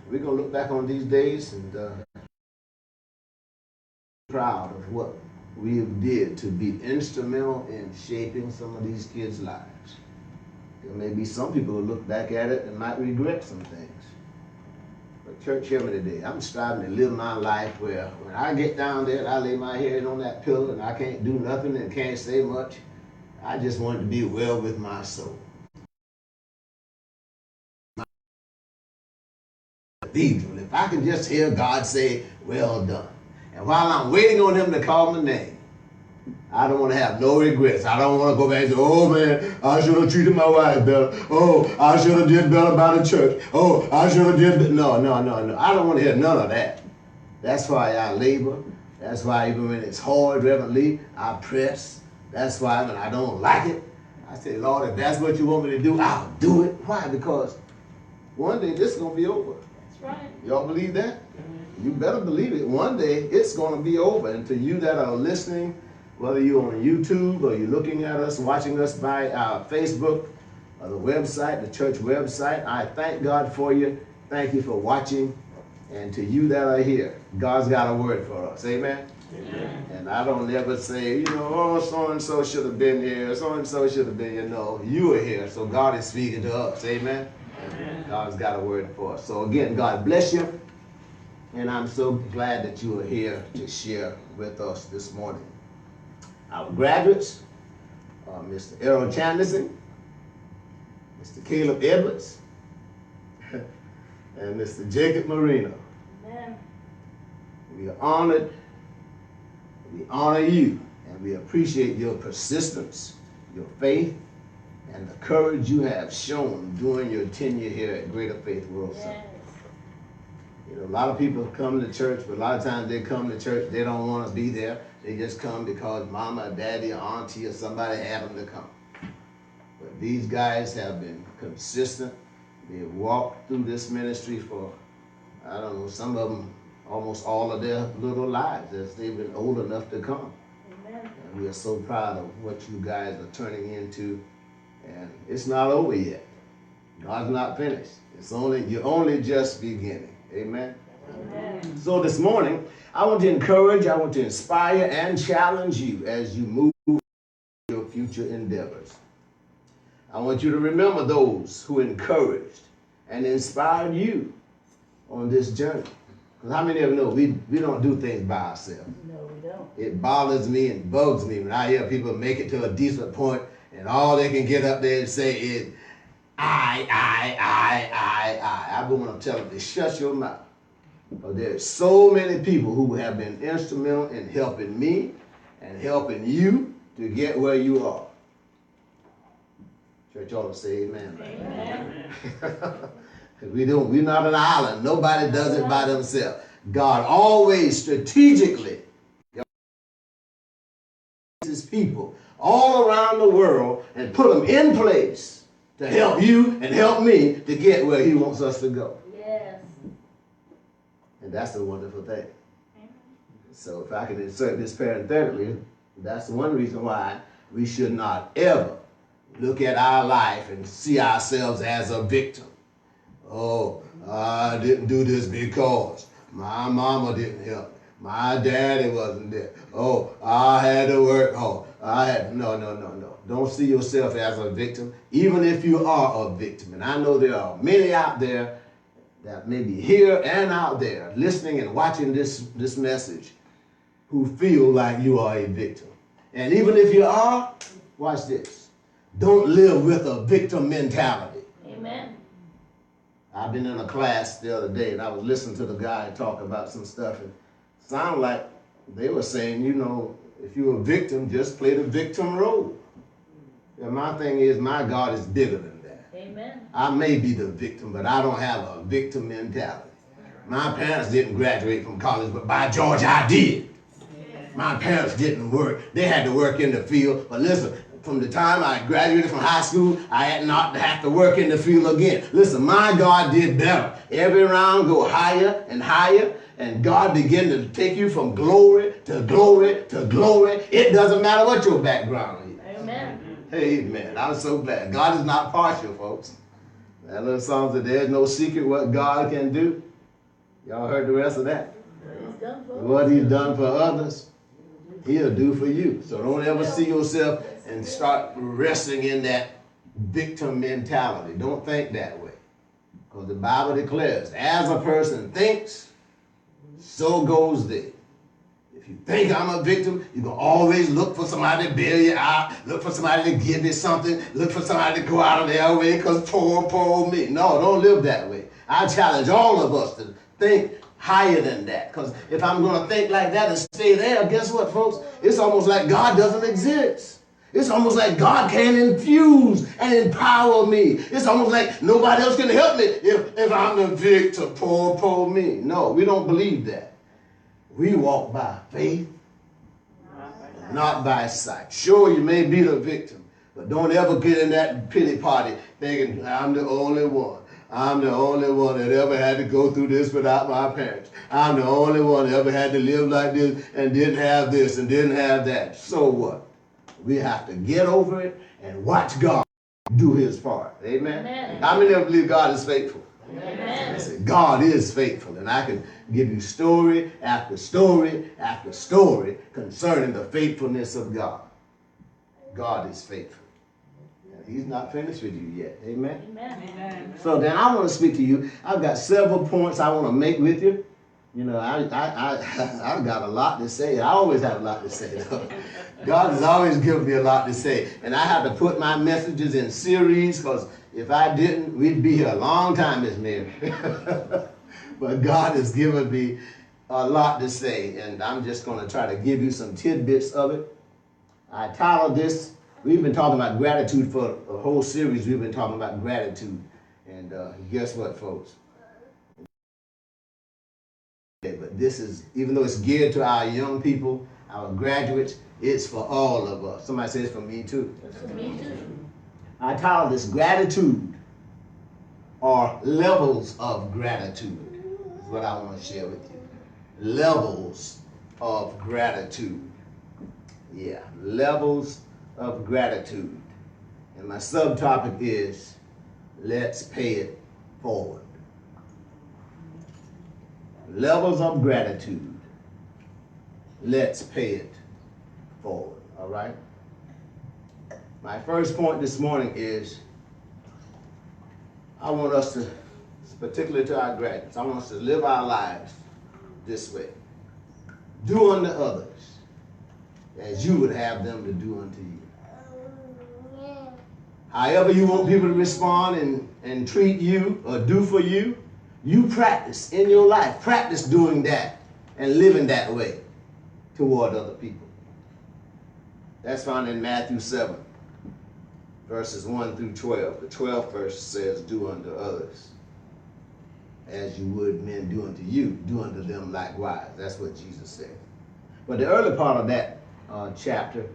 We're going to look back on these days and proud of what we did to be instrumental in shaping some of these kids' lives. There may be some people who look back at it and might regret some things. But church, hear me today. I'm striving to live my life where when I get down there and I lay my head on that pillow and I can't do nothing and can't say much, I just want to be well with my soul. Cathedral. If I can just hear God say, well done. And while I'm waiting on him to call my name, I don't want to have no regrets. I don't want to go back and say, oh man, I should have treated my wife better. Oh, I should have did better by the church. Oh, I should have did better. No. I don't want to hear none of that. That's why I labor. That's why even when it's hard, reverently, I press. That's why when I don't like it, I say, Lord, if that's what you want me to do, I'll do it. Why? Because one day this is going to be over. Right. Y'all believe that? You better believe it. One day it's going to be over. And to you that are listening, whether you're on YouTube or you're looking at us, watching us by our Facebook or the website, the church website, I thank God for you. Thank you for watching. And to you that are here, God's got a word for us. Amen? Amen. And I don't ever say, oh, so-and-so should have been here. So-and-so should have been here. No, you are here. So God is speaking to us. Amen? Amen. God's got a word for us. So again, God bless you. And I'm so glad that you are here to share with us this morning. Our graduates are Mr. Errol Chandlerson, Mr. Caleb Edwards, and Mr. Jacob Marino. Amen. We are honored, we honor you, and we appreciate your persistence, your faith, and the courage you have shown during your tenure here at Greater Faith World Center. A lot of people come to church, but a lot of times they come to church, they don't want to be there. They just come because mama, or daddy, or auntie, or somebody had them to come. But these guys have been consistent. They've walked through this ministry for, I don't know, some of them almost all of their little lives as they've been old enough to come. Amen. And we are so proud of what you guys are turning into. And it's not over yet. God's not finished. You're only just beginning. Amen. Amen. So this morning, I want to encourage, I want to inspire and challenge you as you move your future endeavors. I want you to remember those who encouraged and inspired you on this journey. Because how many of you know we don't do things by ourselves? No, we don't. It bothers me and bugs me when I hear people make it to a decent point and all they can get up there and say is, I want to tell them to shut your mouth. But there's so many people who have been instrumental in helping me and helping you to get where you are. Church ought to say amen. Amen. We're not an island. Nobody does it by themselves. God always strategically his people all around the world and put them in place to help you and help me to get where he wants us to go. Yes. And that's a wonderful thing. So if I can insert this parenthetically, that's one reason why we should not ever look at our life and see ourselves as a victim. Oh, I didn't do this because my mama didn't help me. My daddy wasn't there. Oh, I had to work hard. No. Don't see yourself as a victim, even if you are a victim. And I know there are many out there that may be here and out there listening and watching this message who feel like you are a victim. And even if you are, watch this. Don't live with a victim mentality. Amen. I've been in a class the other day and I was listening to the guy talk about some stuff and it sounded like they were saying, if you're a victim, just play the victim role. And my thing is, my God is bigger than that. Amen. I may be the victim, but I don't have a victim mentality. My parents didn't graduate from college, but by George, I did. My parents didn't work. They had to work in the field. But listen, from the time I graduated from high school, I had not have to work in the field again. Listen, my God did better. Every round go higher and higher, and God began to take you from glory to glory to glory. It doesn't matter what your background is. Amen. Amen. I'm so glad. God is not partial, folks. That little song said, there's no secret what God can do. Y'all heard the rest of that? He's done for us. What he's done for others, he'll do for you. So don't ever see yourself and start resting in that victim mentality. Don't think that way. Because the Bible declares, as a person thinks, so goes they. If you think I'm a victim, you're going to always look for somebody to bail you out, look for somebody to give you something, look for somebody to go out of their way because poor me. No, don't live that way. I challenge all of us to think higher than that. Because if I'm going to think like that and stay there, guess what, folks? It's almost like God doesn't exist. It's almost like God can't infuse and empower me. It's almost like nobody else can help me if I'm the victim, poor me. No, we don't believe that. We walk by faith, not by sight. Sure, you may be the victim, but don't ever get in that pity party thinking, I'm the only one. I'm the only one that ever had to go through this without my parents. I'm the only one that ever had to live like this and didn't have this and didn't have that. So what? We have to get over it and watch God do his part. Amen? Amen. How many of you believe God is faithful? Amen. I said, God is faithful, and I can give you story after story after story concerning the faithfulness of God. God is faithful. And he's not finished with you yet. Amen? Amen. So then I want to speak to you. I've got several points I want to make with you. You know, I've got a lot to say. I always have a lot to say, though. God has always given me a lot to say. And I have to put my messages in series because if I didn't, we'd be here a long time, Miss Mary. But God has given me a lot to say, and I'm just going to try to give you some tidbits of it. I titled this, we've been talking about gratitude for a whole series. We've been talking about gratitude. And guess what, folks? But this is, even though it's geared to our young people, our graduates, it's for all of us. Somebody says for me too. Me too. I titled this Gratitude or Levels of Gratitude. Is what I want to share with you. Levels of gratitude. Yeah, levels of gratitude. And my subtopic is, let's pay it forward. Levels of gratitude. Let's pay it forward. All right? My first point this morning is I want us to, particularly to our graduates, I want us to live our lives this way. Do unto others as you would have them to do unto you. However you want people to respond and treat you or do for you, you practice in your life. Practice doing that and living that way toward other people. That's found in Matthew 7, verses 1 through 12. The 12th verse says, do unto others as you would men do unto you. Do unto them likewise. That's what Jesus said. But the early part of that chapter,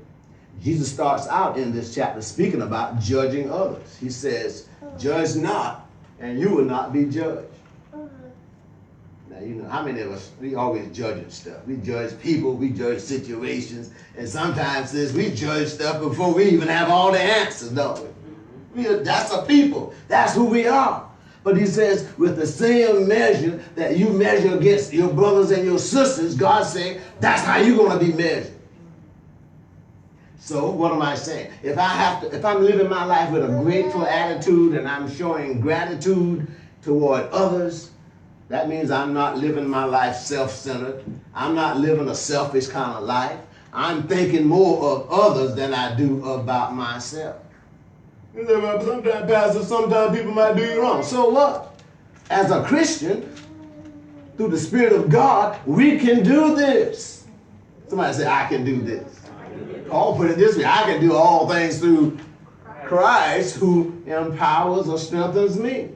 Jesus starts out in this chapter speaking about judging others. He says, judge not, and you will not be judged. Now, you know, how many of us, we always judging stuff. We judge people, we judge situations, and sometimes we judge stuff before we even have all the answers, don't we? That's a people. That's who we are. But he says, with the same measure that you measure against your brothers and your sisters, God saying, that's how you're going to be measured. So what am I saying? If I'm living my life with a grateful attitude and I'm showing gratitude toward others, that means I'm not living my life self-centered. I'm not living a selfish kind of life. I'm thinking more of others than I do about myself. Sometimes, Pastor, sometimes people might do you wrong. So what? As a Christian, through the Spirit of God, we can do this. Somebody say, I can do this. Paul put it this way, I can do all things through Christ who empowers or strengthens me.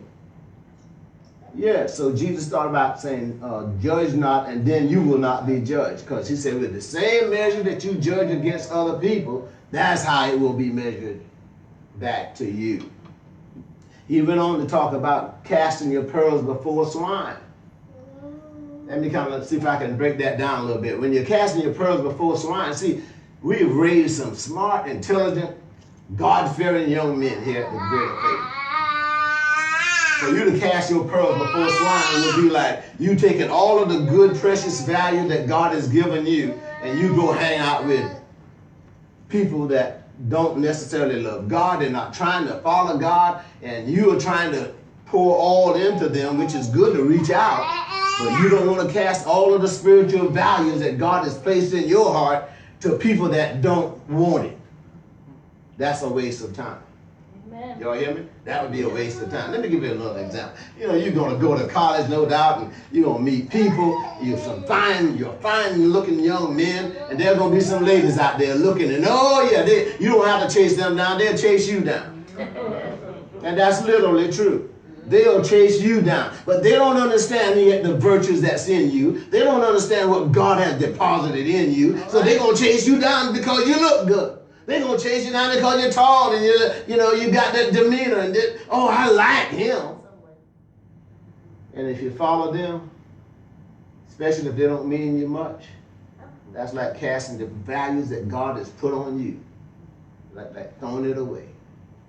Yeah, so Jesus started out saying, judge not, and then you will not be judged. Because he said, with the same measure that you judge against other people, that's how it will be measured back to you. He went on to talk about casting your pearls before swine. Let me kind of see if I can break that down a little bit. When you're casting your pearls before swine, see, we've raised some smart, intelligent, God-fearing young men here at the Greater Faith. For you to cast your pearls before swine would be like you taking all of the good, precious value that God has given you and you go hang out with people that don't necessarily love God. They're not trying to follow God, and you are trying to pour all into them, which is good to reach out, but you don't want to cast all of the spiritual values that God has placed in your heart to people that don't want it. That's a waste of time. Amen. Y'all hear me? That would be a waste of time. Let me give you another example. You know, you're going to go to college, no doubt, and you're going to meet people. You're fine looking young men, and there's going to be some ladies out there looking, and oh yeah, you don't have to chase them down, they'll chase you down. And that's literally true. They'll chase you down. But they don't understand yet the virtues that's in you. They don't understand what God has deposited in you. So they're going to chase you down because you look good. They're going to chase you down because you're tall and you got that demeanor. And oh, I like him. And if you follow them, especially if they don't mean you much, that's like casting the values that God has put on you. Like throwing it away.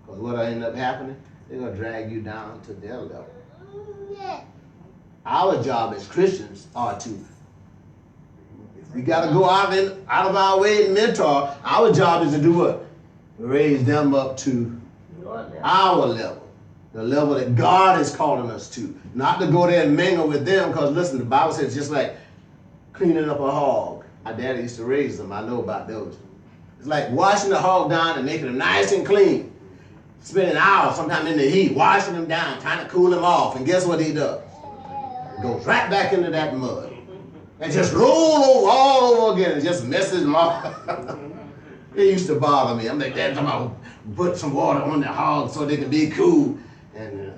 Because what'll end up happening? They're going to drag you down to their level. Our job as Christians are to, if we got to go out of our way and mentor, our job is to do what? Raise them up to our level. The level that God is calling us to. Not to go there and mingle with them, because listen, the Bible says just like cleaning up a hog. My daddy used to raise them. I know about those. It's like washing the hog down and making it nice and clean. Spending hours sometime in the heat, washing them down, trying to cool them off. And guess what he does? He goes right back into that mud. And just roll over all over again. And just messes them up. It used to bother me. I'm like, Dad, I'm going to put some water on the hog so they can be cool. And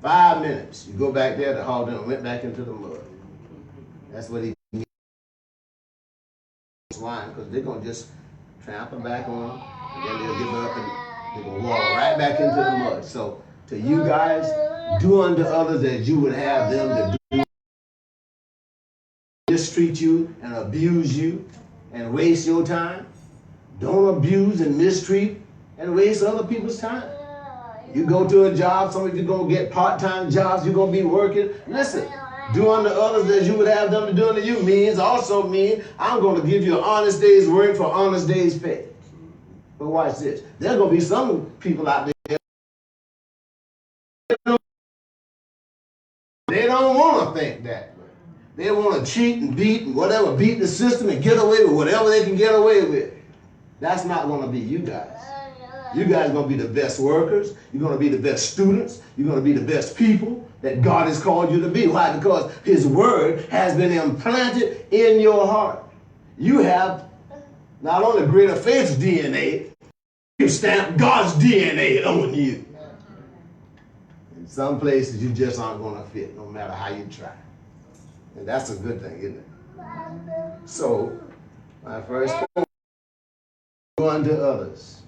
5 minutes, you go back there, the hog done went back into the mud. That's what he needs. Swine, because they're going to just trample back on them. And then they'll give up and they're going to walk right back into the mud. So to you guys, do unto others as you would have them to do. Mistreat you and abuse you and waste your time. Don't abuse and mistreat and waste other people's time. You go to a job, some of you going to get part-time jobs, you're going to be working. Listen, do unto others as you would have them to do unto you means I'm going to give you an honest day's work for honest day's pay. But watch this. There's going to be some people out there, they don't want to think that way. They want to cheat and beat the system and get away with whatever they can get away with. That's not going to be you guys. You guys are going to be the best workers. You're going to be the best students. You're going to be the best people that God has called you to be. Why? Because his word has been implanted in your heart. You have not only greater faith's DNA, you stamp God's DNA on you. In some places, you just aren't going to fit, no matter how you try. And that's a good thing, isn't it? So, my first point, do unto others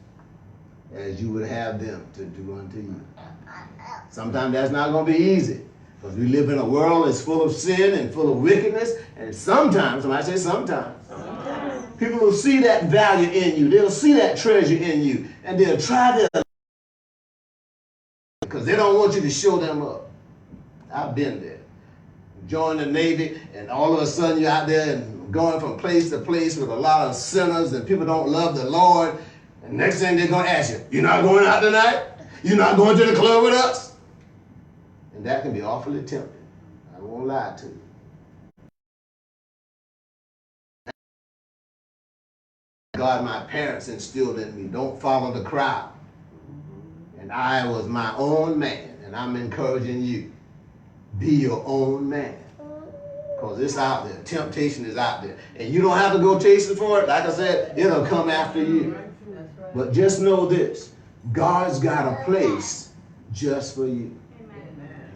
as you would have them to do unto you. Sometimes that's not going to be easy, because we live in a world that's full of sin and full of wickedness, and sometimes, when I say sometimes, people will see that value in you. They'll see that treasure in you, and they'll try to, because they don't want you to show them up. I've been there. Join the Navy, and all of a sudden you're out there and going from place to place with a lot of sinners, and people don't love the Lord. And next thing they're going to ask you, you're not going out tonight? You're not going to the club with us? And that can be awfully tempting. I won't lie to you. God, my parents instilled in me, don't follow the crowd. And I was my own man, and I'm encouraging you, be your own man. Because it's out there. Temptation is out there. And you don't have to go chasing for it. Like I said, it'll come after you. But just know this. God's got a place just for you.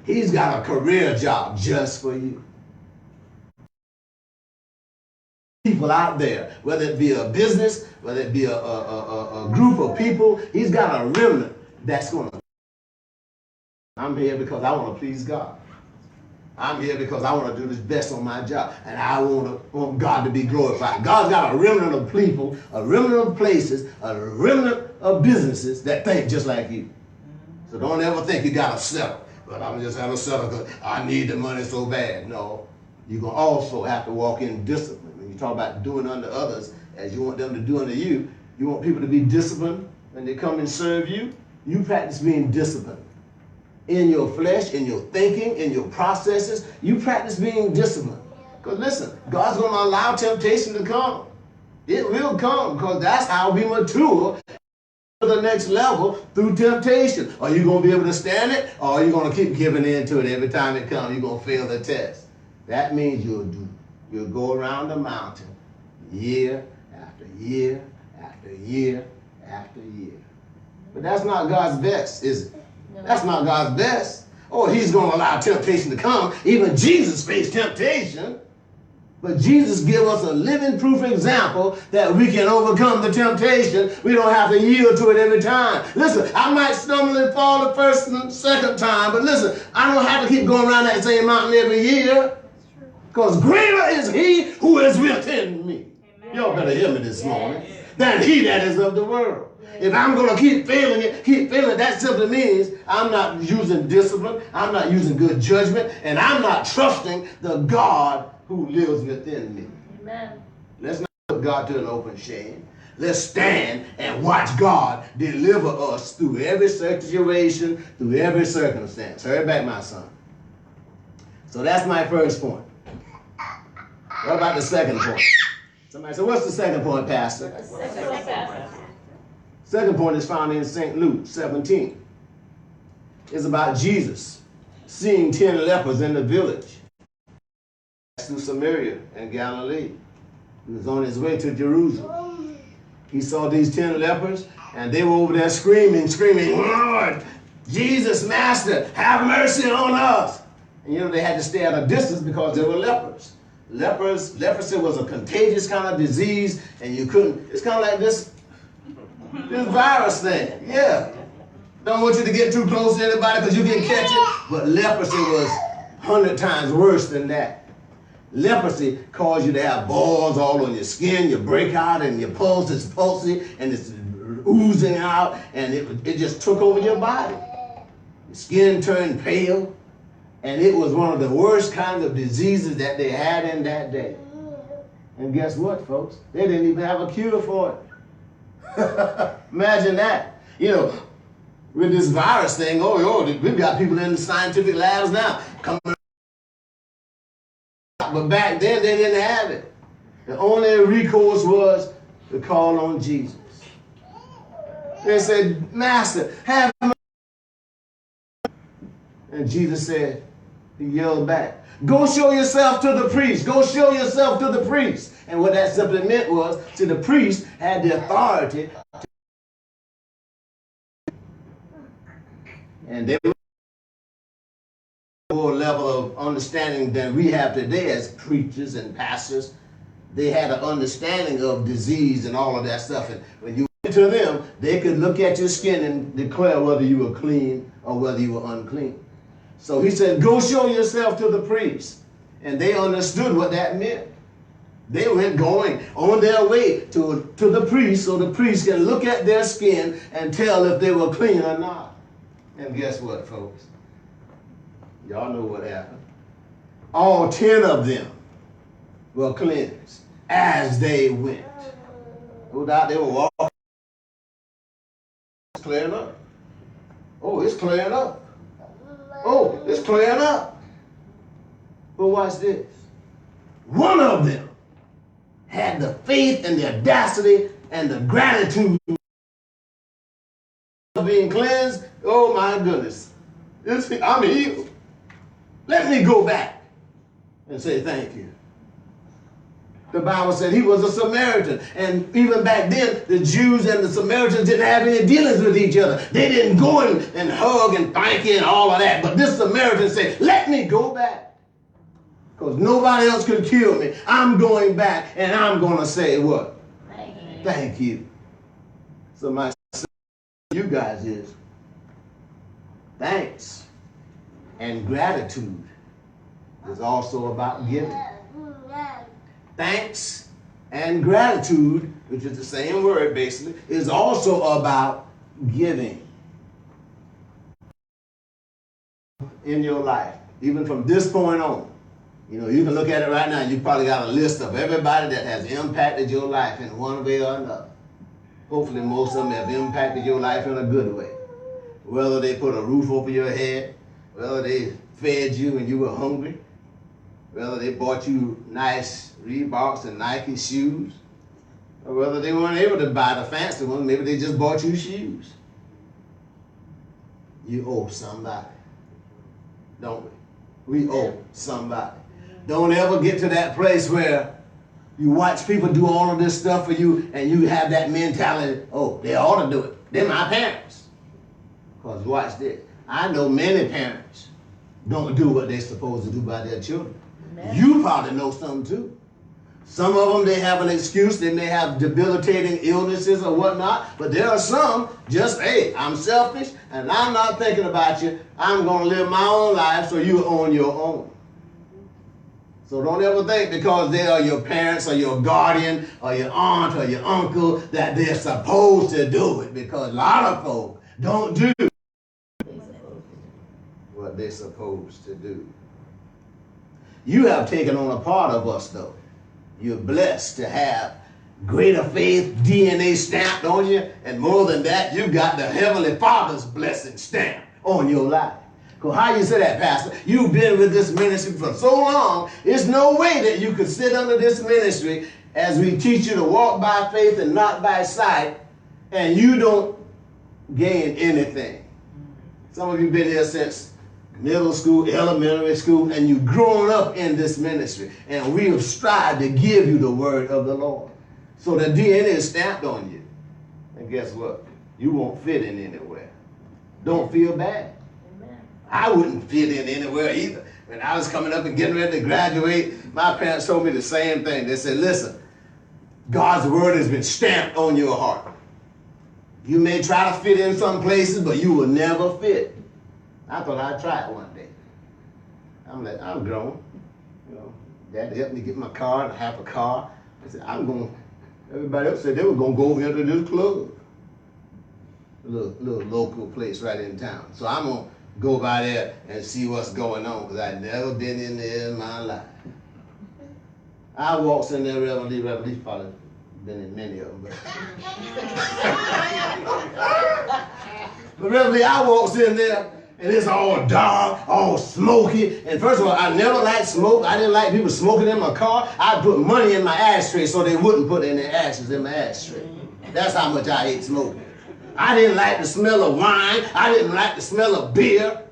He's got a career job just for you. People out there, whether it be a business, whether it be a group of people, he's got a remnant that's going to. I'm here because I want to please God. I'm here because I want to do this best on my job, and I want God to be glorified. God's got a remnant of people, a remnant of places, a remnant of businesses that think just like you. So don't ever think you got to settle. But I'm just going to settle because I need the money so bad. No, you're going to also have to walk in discipline. When you talk about doing unto others as you want them to do unto you, you want people to be disciplined when they come and serve you. You practice being disciplined. In your flesh, in your thinking, in your processes, you practice being disciplined. Because listen, God's going to allow temptation to come. It will come because that's how we mature to the next level through temptation. Are you going to be able to stand it, or are you going to keep giving in to it every time it comes? You're going to fail the test. That means you'll go around the mountain year after year after year after year. But that's not God's best, is it? No. That's not God's best. Oh, he's going to allow temptation to come. Even Jesus faced temptation. But Jesus gave us a living proof example that we can overcome the temptation. We don't have to yield to it every time. Listen, I might stumble and fall the first and second time, but listen, I don't have to keep going around that same mountain every year. Because greater is he who is within me. Amen. Y'all better hear me this morning. Than he that is of the world. If I'm going to keep failing it, that simply means I'm not using discipline, I'm not using good judgment, and I'm not trusting the God who lives within me. Amen. Let's not put God to an open shame. Let's stand and watch God deliver us through every situation, through every circumstance. Hurry back, my son. So that's my first point. What about the second point? Somebody said, what's the second point, Pastor? Second point is found in St. Luke 17. It's about Jesus seeing 10 lepers in the village through Samaria and Galilee. He was on his way to Jerusalem. He saw these 10 lepers, and they were over there screaming, Lord, Jesus, Master, have mercy on us. And you know, they had to stay at a distance because they were lepers. Leprosy was a contagious kind of disease, and you couldn't, it's kind of like this virus thing. Yeah. Don't want you to get too close to anybody because you can catch it. But leprosy was 100 times worse than that. Leprosy caused you to have boils all on your skin, you break out, and your pulse is pulsing, and it's oozing out, and it just took over your body. Your skin turned pale, and it was one of the worst kinds of diseases that they had in that day. And guess what, folks? They didn't even have a cure for it. Imagine that. You know, with this virus thing, we've got people in the scientific labs now coming. But back then, they didn't have it. The only recourse was to call on Jesus. They said, Master, have mercy. And Jesus said, he yelled back, go show yourself to the priest. Go show yourself to the priest. And what that simply meant was, the priest had the authority to, and they were a more level of understanding than we have today as preachers and pastors. They had an understanding of disease and all of that stuff. And when you went to them, they could look at your skin and declare whether you were clean or whether you were unclean. So he said, go show yourself to the priest. And they understood what that meant. They went going on their way to the priest so the priest can look at their skin and tell if they were clean or not. And guess what, folks? Y'all know what happened. All 10 of them were cleansed as they went. No doubt they were walking. It's clearing up. Oh, it's clearing up. Oh, it's clearing up. But watch this. One of them had the faith and the audacity and the gratitude of being cleansed. Oh my goodness. I'm healed. Let me go back and say thank you. The Bible said he was a Samaritan. And even back then, the Jews and the Samaritans didn't have any dealings with each other. They didn't go and hug and thank you and all of that. But this Samaritan said, let me go back. Because nobody else could kill me. I'm going back and I'm going to say what? Thank you. Thank you. So my question to you guys is, thanks and gratitude is also about giving. Thanks and gratitude, which is the same word basically, is also about giving. in your life, even from this point on. You know, you can look at it right now, you probably got a list of everybody that has impacted your life in one way or another. Hopefully most of them have impacted your life in a good way. Whether they put a roof over your head, whether they fed you when you were hungry, whether they bought you nice Reeboks and Nike shoes, or whether they weren't able to buy the fancy ones, maybe they just bought you shoes. You owe somebody, don't we? We owe somebody. Don't ever get to that place where you watch people do all of this stuff for you and you have that mentality, oh, they ought to do it. They're my parents. Because watch this. I know many parents don't do what they're supposed to do by their children. Amen. You probably know some too. Some of them, they have an excuse. They may have debilitating illnesses or whatnot. But there are some just, hey, I'm selfish and I'm not thinking about you. I'm going to live my own life so you own your own. So don't ever think because they are your parents or your guardian or your aunt or your uncle that they're supposed to do it. Because a lot of folks don't do what they're supposed to do. You have taken on a part of us though. You're blessed to have greater faith DNA stamped on you. And more than that, you got the Heavenly Father's blessing stamp on your life. Because how you say that, Pastor? You've been with this ministry for so long, there's no way that you could sit under this ministry as we teach you to walk by faith and not by sight, and you don't gain anything. Some of you have been here since middle school, elementary school, and you've grown up in this ministry. And we have strived to give you the word of the Lord. So the DNA is stamped on you. And guess what? You won't fit in anywhere. Don't feel bad. I wouldn't fit in anywhere either. When I was coming up and getting ready to graduate, my parents told me the same thing. They said, listen, God's word has been stamped on your heart. You may try to fit in some places, but you will never fit. I thought I'd try it one day. I'm like, I'm grown. You know, Dad helped me get my car and have a car. I said, everybody else said they were going to go over into this club. A little local place right in town. So I'm going to go by there and see what's going on, because I've never been in there in my life. I walks in there, Reverend probably been in many of them. But Reverend, I walks in there, and it's all dark, all smoky. And first of all, I never liked smoke. I didn't like people smoking in my car. I put money in my ashtray so they wouldn't put any ashes in my ashtray. That's how much I hate smoking. I didn't like the smell of wine. I didn't like the smell of beer.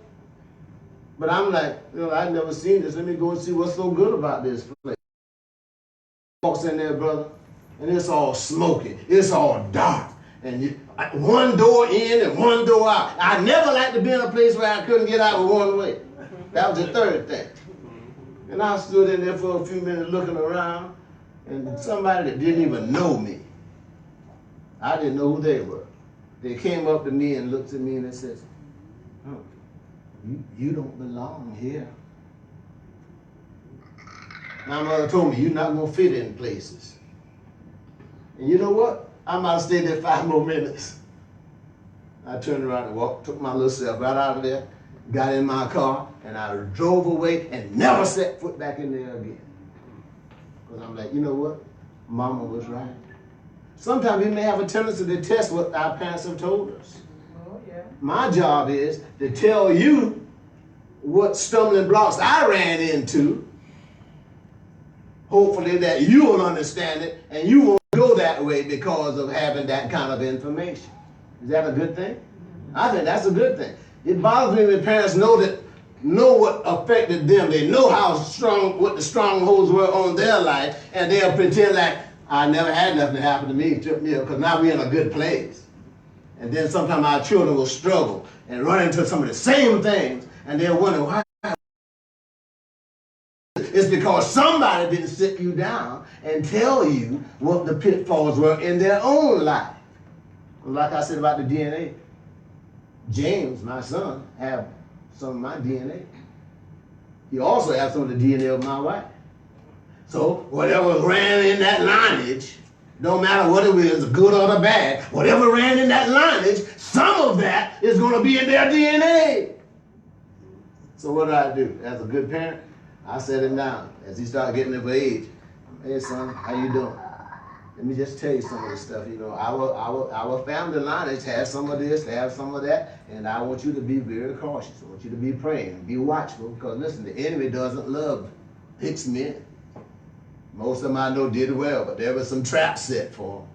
But I'm like, you know, I've never seen this. Let me go and see what's so good about this place. Walks in there, brother, and it's all smoky. It's all dark. And one door in and one door out. I never liked to be in a place where I couldn't get out with one way. That was the third thing. And I stood in there for a few minutes looking around, and somebody that didn't even know me. I didn't know who they were. They came up to me and looked at me and they said, oh, you don't belong here. My mother told me, you're not going to fit in places. And you know what? I might have stayed there 5 more minutes. I turned around and walked, took my little self right out of there, got in my car, and I drove away and never set foot back in there again. Because I'm like, you know what? Mama was right. Sometimes we may have a tendency to test what our parents have told us. Oh, yeah. My job is to tell you what stumbling blocks I ran into. Hopefully that you will understand it and you won't go that way because of having that kind of information. Is that a good thing? I think that's a good thing. It bothers me when parents know what affected them. They know how strong, what the strongholds were on their life, and they'll pretend like, I never had nothing happen to me, because now we're in a good place. And then sometimes our children will struggle and run into some of the same things, and they'll wonder why. It's because somebody didn't sit you down and tell you what the pitfalls were in their own life. Like I said about the DNA, James, my son, have some of my DNA. He also has some of the DNA of my wife. So whatever ran in that lineage, no matter what it is, good or the bad, whatever ran in that lineage, some of that is going to be in their DNA. So what do? As a good parent, I set him down. As he started getting of age, hey son, how you doing? Let me just tell you some of the stuff. You know, our family lineage has some of this, have some of that, and I want you to be very cautious. I want you to be praying, be watchful, because listen, the enemy doesn't love Hicks men. Most of them I know did well, but there was some traps set for them.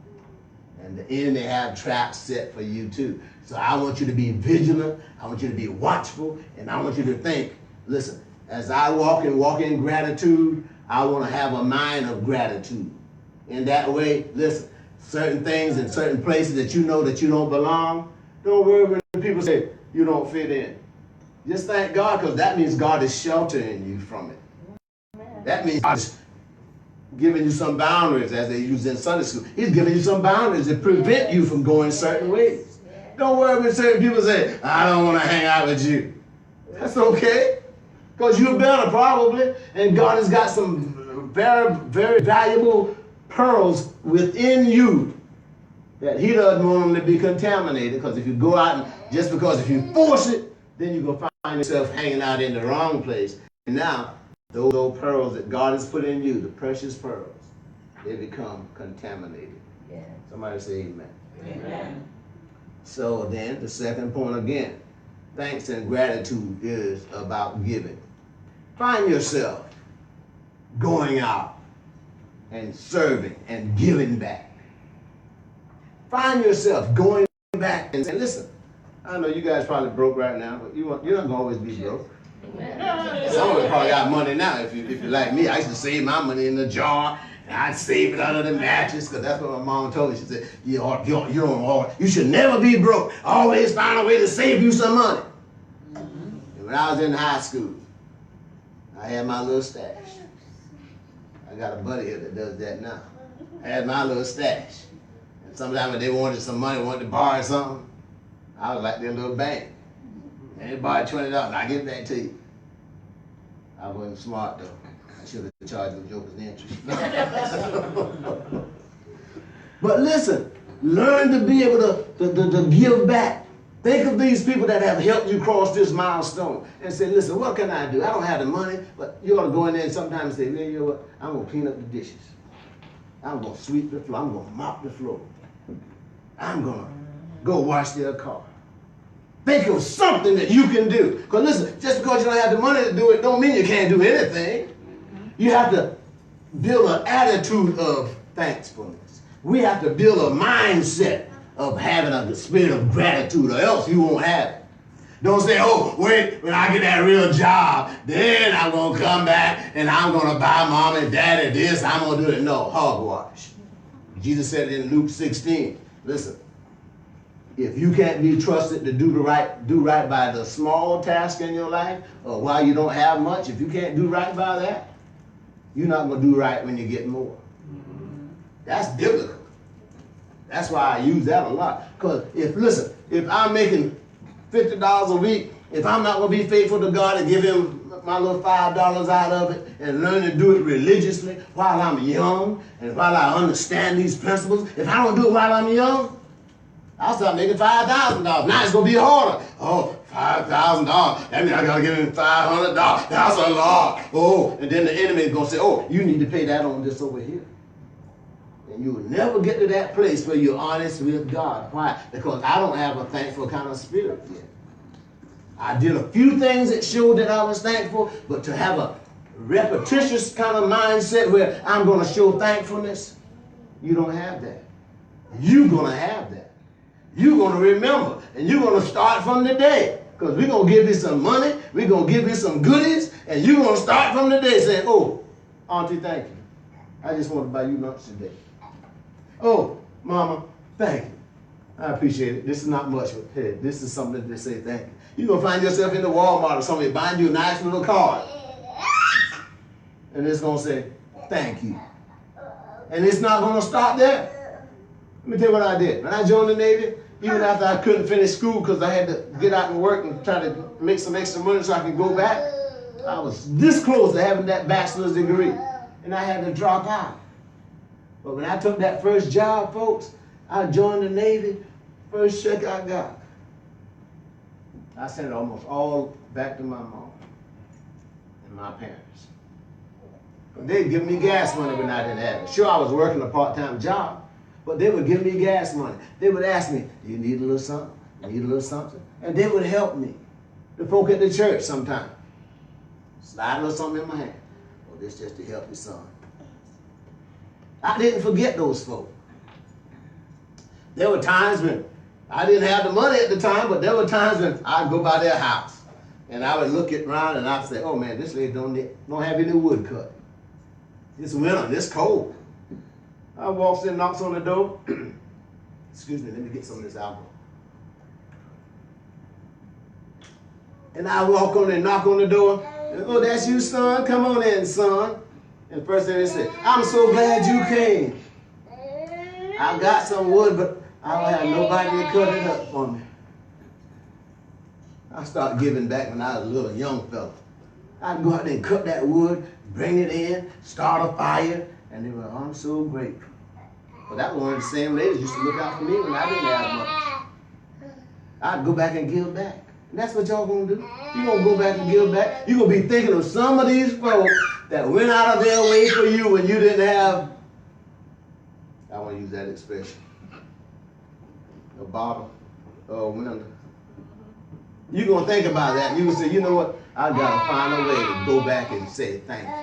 And the enemy have traps set for you too. So I want you to be vigilant, I want you to be watchful, and I want you to think, listen, as I walk in gratitude, I want to have a mind of gratitude. In that way, listen, certain things in certain places that you know that you don't belong, don't worry when people say you don't fit in. Just thank God, because that means God is sheltering you from it. That means God is giving you some boundaries, as they use in Sunday school. He's giving you some boundaries that prevent you from going certain ways. Don't worry when certain people say, I don't want to hang out with you. That's okay, because you're better probably, and God has got some very, very valuable pearls within you that he doesn't want them to be contaminated, because if you go out and just because if you force it, then you're going to find yourself hanging out in the wrong place. And now, those old pearls that God has put in you, the precious pearls, they become contaminated. Yeah. Somebody say amen. Amen. So then, the second point again, thanks and gratitude is about giving. Find yourself going out and serving and giving back. Find yourself going back and saying, listen, I know you guys probably broke right now, but you're not going to always be broke. Some of you probably got money now. If you like me, I used to save my money in the jar, and I'd save it under the mattress, because that's what my mom told me. She said, you should never be broke. Always find a way to save you some money. And when I was in high school, I had my little stash. I got a buddy here that does that now. I had my little stash. And sometimes when they wanted some money, wanted to borrow something, I was like their little bank. And they borrowed $20, I'll give it back to you. I wasn't smart though. I should have charged them jokers the interest. But listen, learn to be able to give back. Think of these people that have helped you cross this milestone and say, listen, what can I do? I don't have the money, but you ought to go in there and sometimes say, you know what? I'm going to clean up the dishes. I'm going to sweep the floor. I'm going to mop the floor. I'm going to go wash their car. Think of something that you can do. Because listen, just because you don't have the money to do it don't mean you can't do anything. You have to build an attitude of thankfulness. We have to build a mindset of having a spirit of gratitude, or else you won't have it. Don't say, oh, wait, when I get that real job, then I'm going to come back and I'm going to buy mom and daddy this, I'm going to do it. No, hogwash. Jesus said it in Luke 16. Listen, if you can't be trusted to do right by the small task in your life, or while you don't have much, if you can't do right by that, you're not going to do right when you get more. That's biblical. That's why I use that a lot. Because if I'm making $50 a week, if I'm not going to be faithful to God and give him my little $5 out of it and learn to do it religiously while I'm young and while I understand these principles, if I don't do it while I'm young, I'll start making $5,000. Now it's going to be harder. Oh, $5,000. That means I got to give him $500. That's a lot. Oh, and then the enemy is going to say, oh, you need to pay that on this over here. And you will never get to that place where you're honest with God. Why? Because I don't have a thankful kind of spirit yet. I did a few things that showed that I was thankful, but to have a repetitious kind of mindset where I'm going to show thankfulness, you don't have that. You're going to have that. You're going to remember, and you're going to start from today, because we're going to give you some money, we're going to give you some goodies, and you're going to start from today saying, oh, Auntie, thank you. I just want to buy you lunch today. Oh, Mama, thank you. I appreciate it. This is not much, but hey, this is something to say thank you. You're going to find yourself in the Walmart or somebody buying you a nice little card. And it's going to say, thank you. And it's not going to stop there. Let me tell you what I did. When I joined the Navy, even after I couldn't finish school because I had to get out and work and try to make some extra money so I could go back, I was this close to having that bachelor's degree. And I had to drop out. But when I took that first job, folks, I joined the Navy, first check I got, I sent it almost all back to my mom. my parents. They'd give me gas money when I didn't have it. Sure, I was working a part-time job, but they would give me gas money. They would ask me, do you need a little something? You need a little something? And they would help me. The folk at the church sometimes. Slide a little something in my hand. Oh, this just to help your son. I didn't forget those folk. There were times when I didn't have the money at the time, but there were times when I'd go by their house and I would look around and I'd say, oh man, this lady don't have any wood cut. It's winter, it's cold. I walks in, knocks on the door. Excuse me, let me get some of this alcohol. And I walk on and knock on the door. And, oh, that's you, son? Come on in, son. And the first thing they said, I'm so glad you came. I got some wood, but I don't have nobody to cut it up for me. I started giving back when I was a little young fella. I'd go out there and cut that wood, bring it in, start a fire, and they were, oh, I'm so grateful. But that was one of the same ladies used to look out for me when I didn't have much. I'd go back and give back. And that's what y'all gonna do. You're gonna go back and give back. You're gonna be thinking of some of these folks that went out of their way for you when you didn't have, I want to use that expression, a bottle or a window. You're going to think about that. You're going to say, you know what? I got to find a way to go back and say thank you.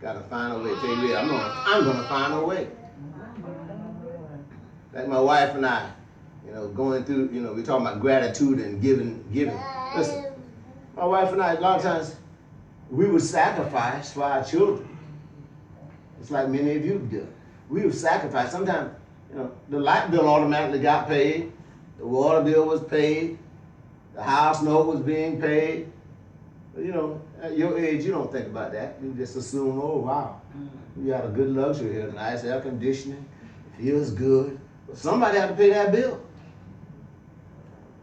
Got to find a way. Tell you, I'm going to find a way. Like my wife and I, going through, we're talking about gratitude and giving. Listen, my wife and I, a lot of times, we would sacrifice for our children. It's like many of you do. We would sacrifice. Sometimes, the light bill automatically got paid. The water bill was paid. The house note was being paid. But, at your age, you don't think about that. You just assume, oh, wow, we got a good luxury here, nice air conditioning, it feels good. But somebody had to pay that bill.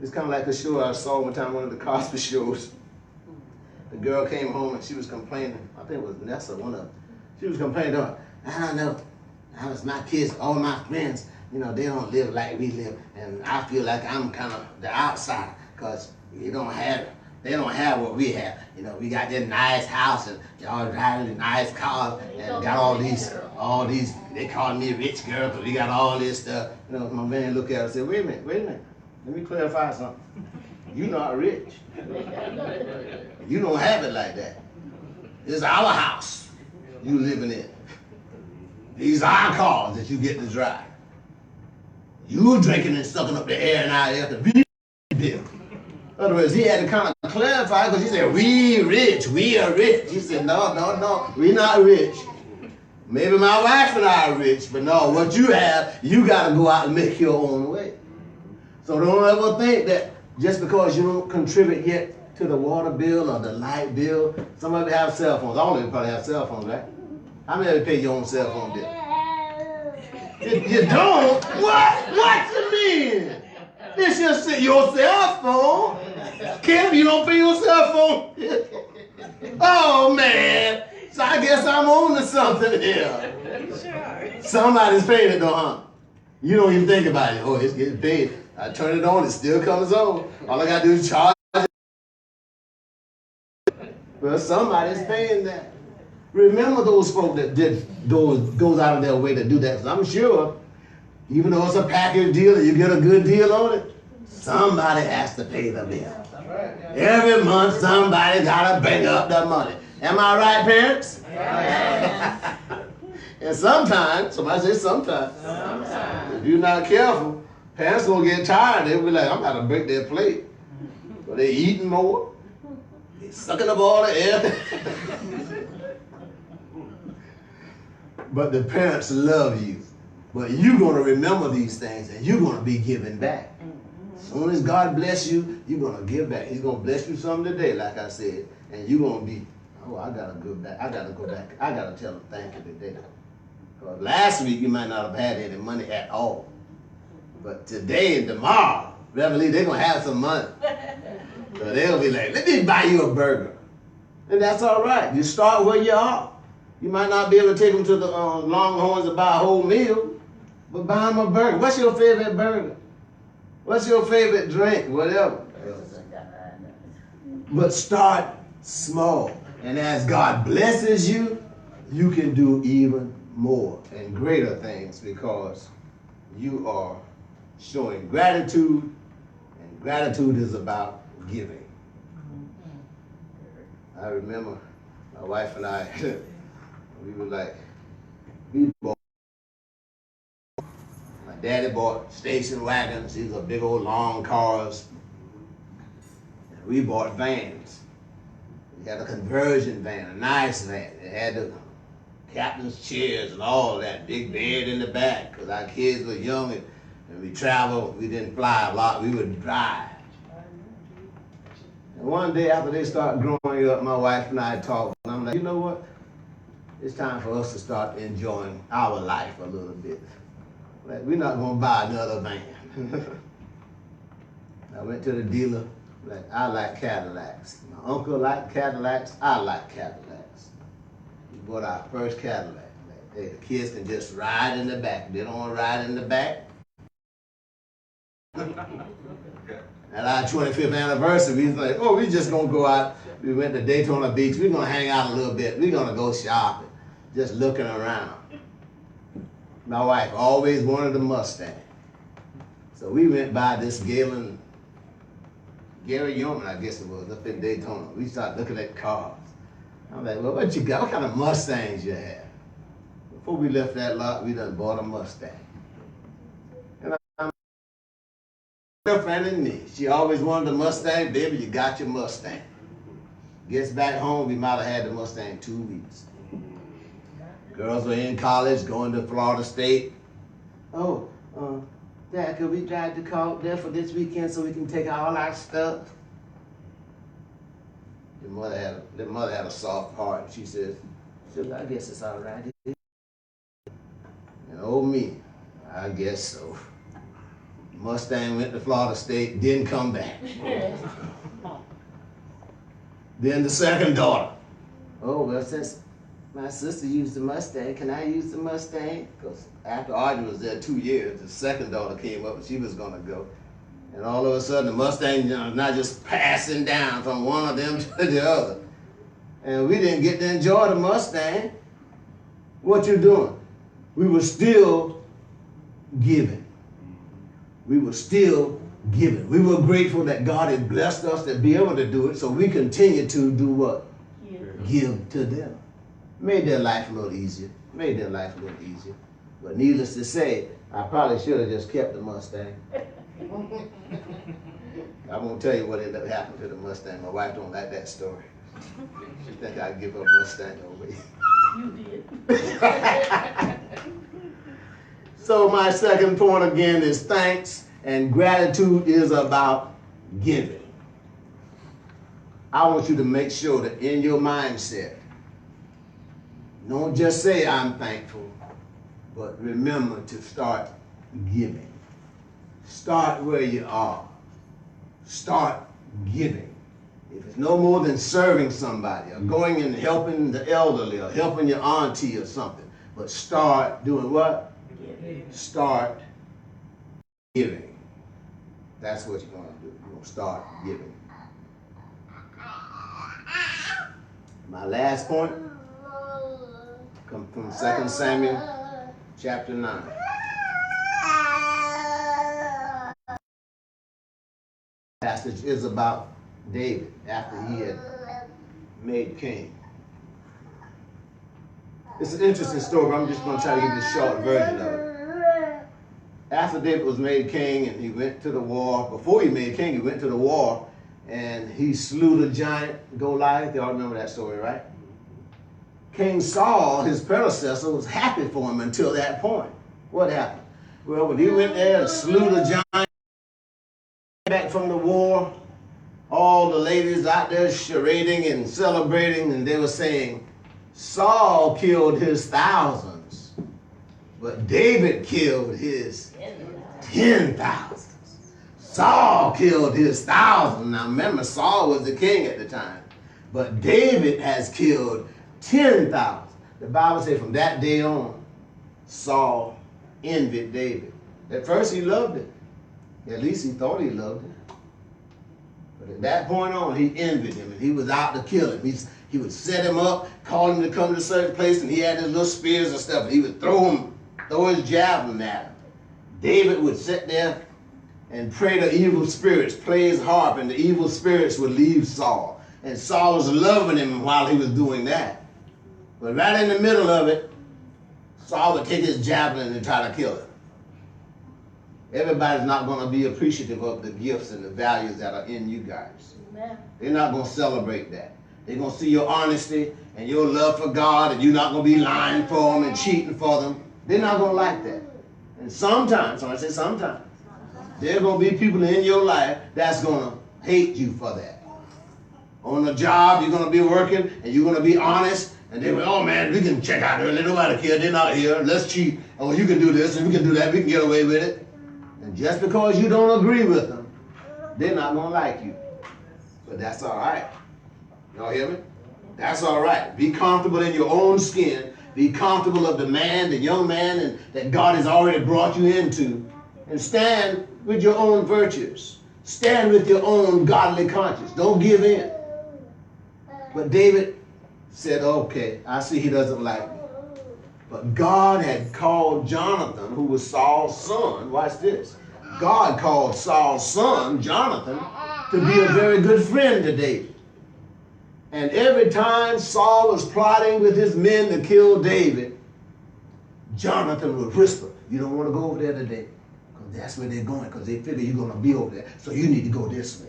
It's kind of like a show I saw one time, one of the Cosby shows. The girl came home and she was complaining. I think it was Nessa, one of them. She was complaining, I don't know, my kids, all my friends, they don't live like we live. And I feel like I'm kind of the outsider because they don't have what we have. We got this nice house and y'all driving nice cars and got all these, they call me a rich girl because we got all this stuff. My man look at her and say, wait a minute, let me clarify something. You're not rich. You don't have it like that. It's our house you living in. These are our cars that you get to drive. You drinking and sucking up the air and out there to be bill. In other words, he had to kind of clarify because he said, we are rich. He said, no, we not rich. Maybe my wife and I are rich, but no, what you have, you got to go out and make your own way. So don't ever think that just because you don't contribute yet to the water bill or the light bill, some of you have cell phones. All of you probably have cell phones, right? How many of you pay your own cell phone bill? You don't? What you mean? This is your cell phone. Kim, you don't pay your cell phone? Oh, man. So I guess I'm on to something here. Sure. Somebody's paying it though, huh? You don't even think about it. Oh, it's getting paid. I turn it on, it still comes on. All I got to do is charge it. Well, somebody's paying that. Remember those folk that goes out of their way to do that. 'Cause I'm sure, even though it's a package deal and you get a good deal on it, somebody has to pay the bill. Every month, somebody got to bring up the money. Am I right, parents? Yeah. And sometimes, somebody say sometimes, if you're not careful, parents gonna get tired. They'll be like, I'm about to break their plate. So they're eating more. They're sucking up all the air. But the parents love you. But you're going to remember these things and you're going to be giving back. As soon as God bless you, you're going to give back. He's going to bless you something today, like I said. And you're going to be, oh, I got to go back. I got to tell them thank you today. Because last week you might not have had any money at all. But today and tomorrow, Reverend Lee, they're going to have some money. So they'll be like, let me buy you a burger. And that's all right. You start where you are. You might not be able to take them to the Longhorns and buy a whole meal, but buy them a burger. What's your favorite burger? What's your favorite drink? Whatever. But start small. And as God blesses you, you can do even more and greater things because you are showing gratitude, and gratitude is about giving. I remember my wife and I, we were like, my daddy bought station wagons. These are big old long cars. And we bought vans. We had a conversion van, a nice van. It had the captain's chairs and all that, big bed in the back, because our kids were young and we traveled. We didn't fly a lot. We would drive. And one day after they started growing up, my wife and I talked, and I'm like, you know what? It's time for us to start enjoying our life a little bit. Like, we're not going to buy another van. I went to the dealer. Like, I like Cadillacs. My uncle liked Cadillacs. I like Cadillacs. We bought our first Cadillac. Like, hey, the kids can just ride in the back. They don't want to ride in the back. At our 25th anniversary, we was like, oh, we just going to go out. We went to Daytona Beach. We're going to hang out a little bit. We're going to go shopping. Just looking around. My wife always wanted a Mustang. So we went by this Gary Yeoman, I guess it was, up in Daytona. We started looking at cars. I'm like, well, what you got? What kind of Mustangs you have? Before we left that lot, we done bought a Mustang. And my girlfriend and me, she always wanted a Mustang. Baby, you got your Mustang. Gets back home, we might have had the Mustang 2 weeks. Girls were in college, going to Florida State. Oh, Dad, could we drive the car up there for this weekend so we can take all our stuff? Their mother had a soft heart. She says, "Sugar, I guess it's all right." And oh me, I guess so. Mustang went to Florida State, didn't come back. Then the second daughter. Oh, well, since my sister used the Mustang, can I use the Mustang? Because after Audrey was there 2 years, the second daughter came up and she was going to go. And all of a sudden, the Mustang not just passing down from one of them to the other. And we didn't get to enjoy the Mustang. What you doing? We were still giving. We were still giving. We were grateful that God had blessed us to be able to do it, so we continue to do what? Give to them. Made their life a little easier. Made their life a little easier. But needless to say, I probably should have just kept the Mustang. I won't tell you what ended up happening to the Mustang. My wife don't like that story. She think I'd give up Mustang away. You did. So my second point again is thanks, and gratitude is about giving. I want you to make sure that in your mindset, don't just say I'm thankful, but remember to start giving. Start where you are. Start giving. If it's no more than serving somebody or going and helping the elderly or helping your auntie or something, but start doing what? Giving. Start giving. That's what you're going to do. You're going to start giving. My last point comes from 2 Samuel chapter 9. The passage is about David after he had made king. It's an interesting story, but I'm just going to try to give you a short version of it. After David was made king and he went to the war, before he made king, he went to the war and he slew the giant Goliath. Y'all remember that story, right? King Saul, his predecessor, was happy for him until that point. What happened? Well, when he went there and slew the giant, back from the war, all the ladies out there charading and celebrating, and they were saying, Saul killed his thousands, but David killed his 10,000. Saul killed his thousands. Now remember, Saul was the king at the time, but David has killed 10,000. The Bible says from that day on, Saul envied David. At first he loved him. At least he thought he loved him. But at that point on, he envied him, and he was out to kill him. He would set him up, call him to come to a certain place, and he had his little spears and stuff, and he would throw his javelin at him. David would sit there and pray to evil spirits, play his harp, and the evil spirits would leave Saul. And Saul was loving him while he was doing that. But right in the middle of it, Saul would take his javelin and try to kill him. Everybody's not going to be appreciative of the gifts and the values that are in you guys. Amen. They're not going to celebrate that. They're going to see your honesty and your love for God, and you're not going to be lying for them and cheating for them. They're not going to like that. And sometimes, when I say sometimes, there are going to be people in your life that's going to hate you for that. On the job, you're going to be working, and you're going to be honest, and they will, oh man, we can check out there, let nobody care, they're not here, let's cheat. Oh, you can do this, and we can do that, we can get away with it. And just because you don't agree with them, they're not going to like you. But that's all right. Y'all hear me? That's all right. Be comfortable in your own skin. Be comfortable of the man, the young man, and that God has already brought you into. And stand with your own virtues. Stand with your own godly conscience. Don't give in. But David said, okay, I see he doesn't like me. But God had called Jonathan, who was Saul's son. Watch this. God called Saul's son, Jonathan, to be a very good friend to David. And every time Saul was plotting with his men to kill David, Jonathan would whisper, you don't want to go over there today, because that's where they're going, because they figure you're going to be over there, so you need to go this way.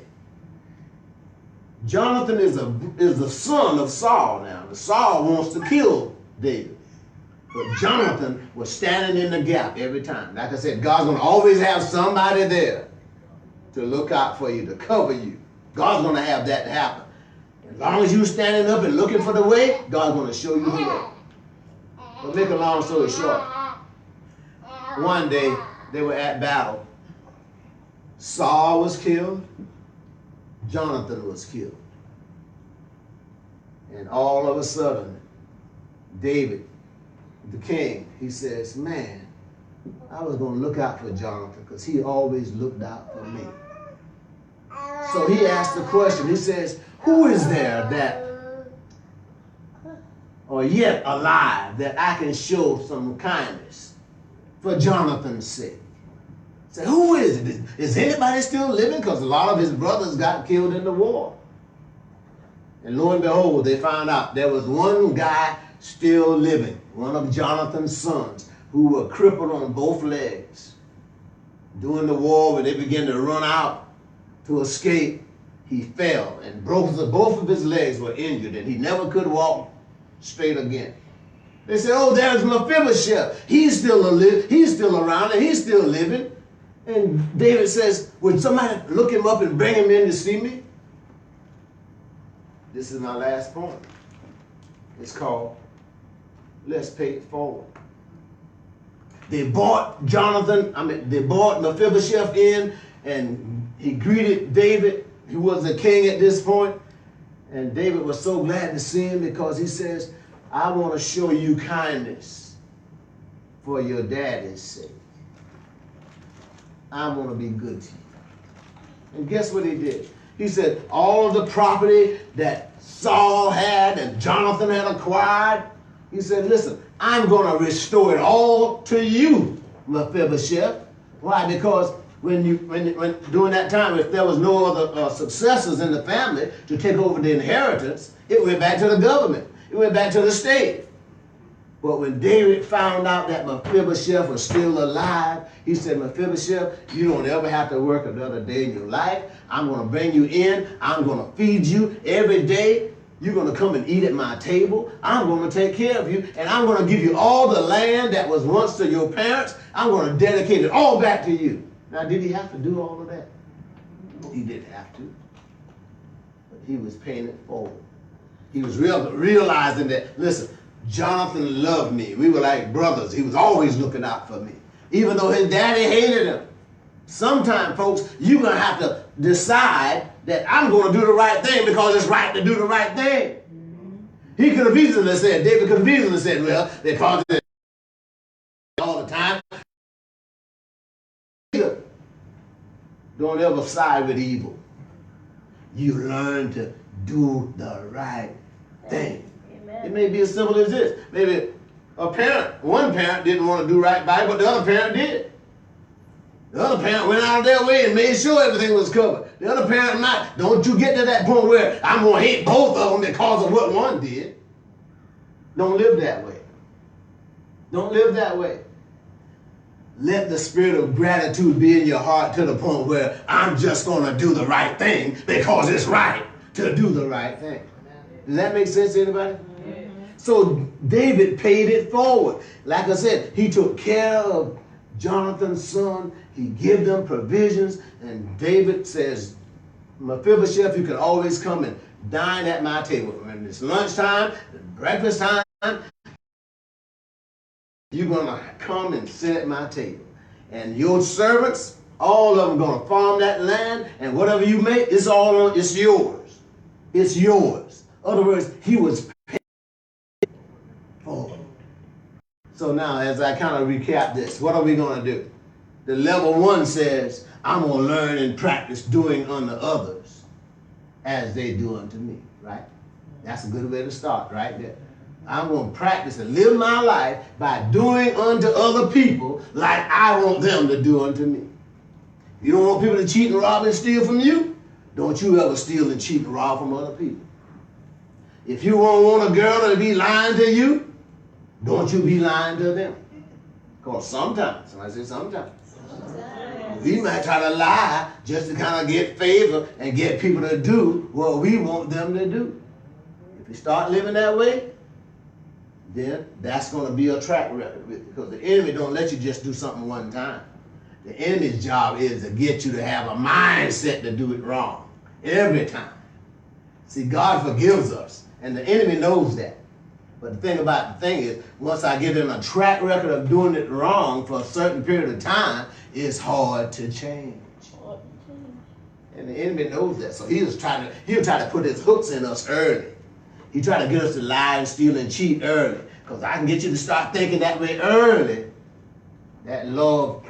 Jonathan is the son of Saul now. Saul wants to kill David. But Jonathan was standing in the gap every time. Like I said, God's going to always have somebody there to look out for you, to cover you. God's going to have that happen. As long as you're standing up and looking for the way, God's going to show you the way. But make a long story short, one day they were at battle. Saul was killed. Jonathan was killed. And all of a sudden, David, the king, he says, man, I was going to look out for Jonathan because he always looked out for me. So he asked the question. He says, who is there that are yet alive that I can show some kindness for Jonathan's sake? Say, who is it? Is anybody still living? Because a lot of his brothers got killed in the war. And lo and behold, they found out there was one guy still living, one of Jonathan's sons, who were crippled on both legs. During the war, when they began to run out to escape, he fell, and both of his legs were injured, and he never could walk straight again. They said, oh, there's Mephibosheth. He's still around, and he's still living. And David says, would somebody look him up and bring him in to see me? This is my last point. It's called, let's pay it forward. They brought Mephibosheth in, and he greeted David. He was the king at this point. And David was so glad to see him because he says, I want to show you kindness for your daddy's sake. I want to be good to you. And guess what he did? He said, all of the property that Saul had and Jonathan had acquired, he said, listen, I'm going to restore it all to you, Mephibosheth. Why? Because when during that time, if there was no other successors in the family to take over the inheritance, it went back to the government. It went back to the state. But when David found out that Mephibosheth was still alive, he said, Mephibosheth, you don't ever have to work another day in your life. I'm going to bring you in. I'm going to feed you every day. You're going to come and eat at my table. I'm going to take care of you. And I'm going to give you all the land that was once to your parents. I'm going to dedicate it all back to you. Now, did he have to do all of that? He didn't have to. But he was paying it forward. He was realizing that, listen, Jonathan loved me. We were like brothers. He was always looking out for me. Even though his daddy hated him. Sometimes, folks, you're going to have to decide that I'm going to do the right thing because it's right to do the right thing. He could have easily said, David could have easily said, well, they cause it all the time. Don't ever side with evil. you learn to do the right thing. Amen. It may be as simple as this. Maybe one parent didn't want to do right by, but the other parent did. The other parent went out of their way and made sure everything was covered. The other parent might. Don't you get to that point where I'm going to hate both of them because of what one did. Don't live that way. Don't live that way. Let the spirit of gratitude be in your heart to the point where I'm just going to do the right thing because it's right to do the right thing. Does that make sense to anybody? So David paid it forward. Like I said, he took care of Jonathan's son. He gave them provisions. And David says, Mephibosheth, you can always come and dine at my table. When it's lunchtime, breakfast time, you're going to come and sit at my table. And your servants, all of them going to farm that land. And whatever you make, it's yours. It's yours. In other words, he was paid for. So now, as I kind of recap this, what are we going to do? The level 1 says, I'm going to learn and practice doing unto others as they do unto me, right? That's a good way to start right there. I'm going to practice and live my life by doing unto other people like I want them to do unto me. You don't want people to cheat and rob and steal from you? Don't you ever steal and cheat and rob from other people. If you don't want a girl to be lying to you, don't you be lying to them. Because sometimes, I say sometimes, we might try to lie just to kind of get favor and get people to do what we want them to do. If you start living that way, then that's going to be a track record with it. Because the enemy don't let you just do something one time. The enemy's job is to get you to have a mindset to do it wrong every time. See, God forgives us, and the enemy knows that. But the thing is, once I get in a track record of doing it wrong for a certain period of time, it's hard to change. And the enemy knows that. So he'll try to put his hooks in us early. He try to get us to lie and steal and cheat early. Because I can get you to start thinking that way early. That law of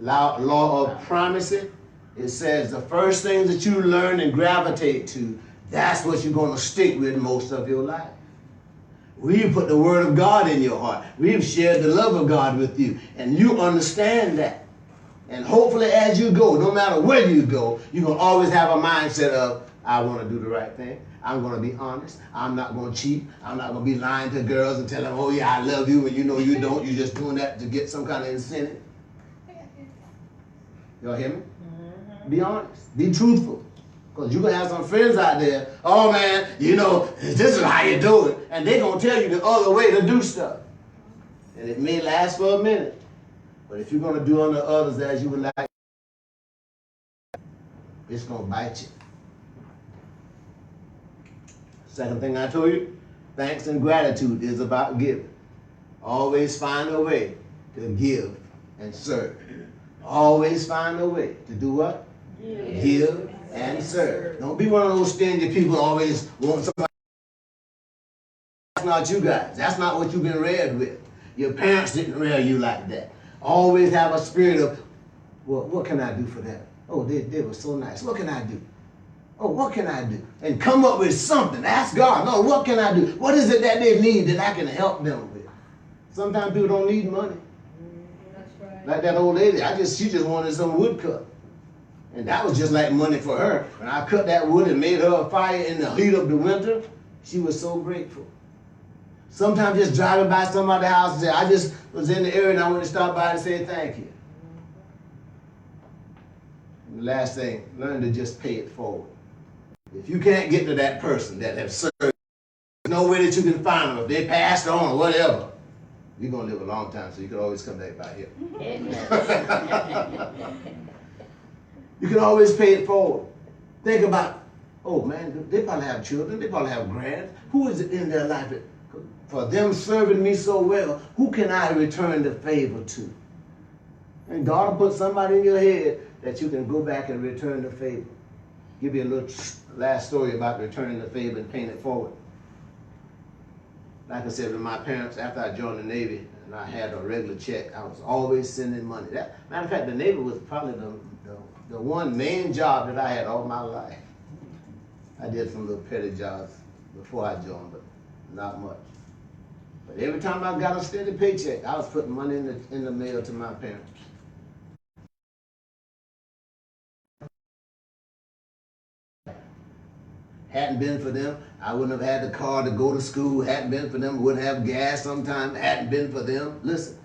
law of primacy. It says the first things that you learn and gravitate to, that's what you're going to stick with most of your life. We've put the word of God in your heart. We've shared the love of God with you. And you understand that. And hopefully as you go, no matter where you go, you're going to always have a mindset of, I want to do the right thing. I'm going to be honest. I'm not going to cheat. I'm not going to be lying to girls and tell them, oh yeah, I love you, and you know you don't. You're just doing that to get some kind of incentive. Y'all hear me? Be honest. Be truthful. Because you're going to have some friends out there, oh man, you know, this is how you do it. And they're going to tell you the other way to do stuff. And it may last for a minute. But if you're going to do unto others as you would like, it's going to bite you. Second thing I told you, thanks and gratitude is about giving. Always find a way to give and serve. Always find a way to do what? Give and serve. Don't be one of those stingy people who always want somebody. That's not you guys. That's not what you've been reared with. Your parents didn't rear you like that. Always have a spirit of, well, what can I do for them? Oh, they were so nice. What can I do? Oh, what can I do? And come up with something. Ask God, no, what can I do? What is it that they need that I can help them with? Sometimes people don't need money. That's right. Like that old lady, she just wanted some wood cut. And that was just like money for her. When I cut that wood and made her a fire in the heat of the winter, she was so grateful. Sometimes just driving by somebody's house and say, I just was in the area and I want to stop by and say thank you. And the last thing, learn to just pay it forward. If you can't get to that person that have served, there's no way that you can find them. If they passed on or whatever, you're going to live a long time, so you can always come back by here. You can always pay it forward. Think about, oh man, they probably have children, they probably have grands. Who is it in their life that, for them serving me so well, who can I return the favor to? And God will put somebody in your head that you can go back and return the favor. Give you a little last story about returning the favor and paying it forward. Like I said, with my parents, after I joined the Navy and I had a regular check, I was always sending money. Matter of fact, the Navy was probably the the one main job that I had all my life. I did some little petty jobs before I joined, but not much. But every time I got a steady paycheck, I was putting money in the mail to my parents. Hadn't been for them, I wouldn't have had the car to go to school. Hadn't been for them, wouldn't have gas sometimes. Hadn't been for them. Listen,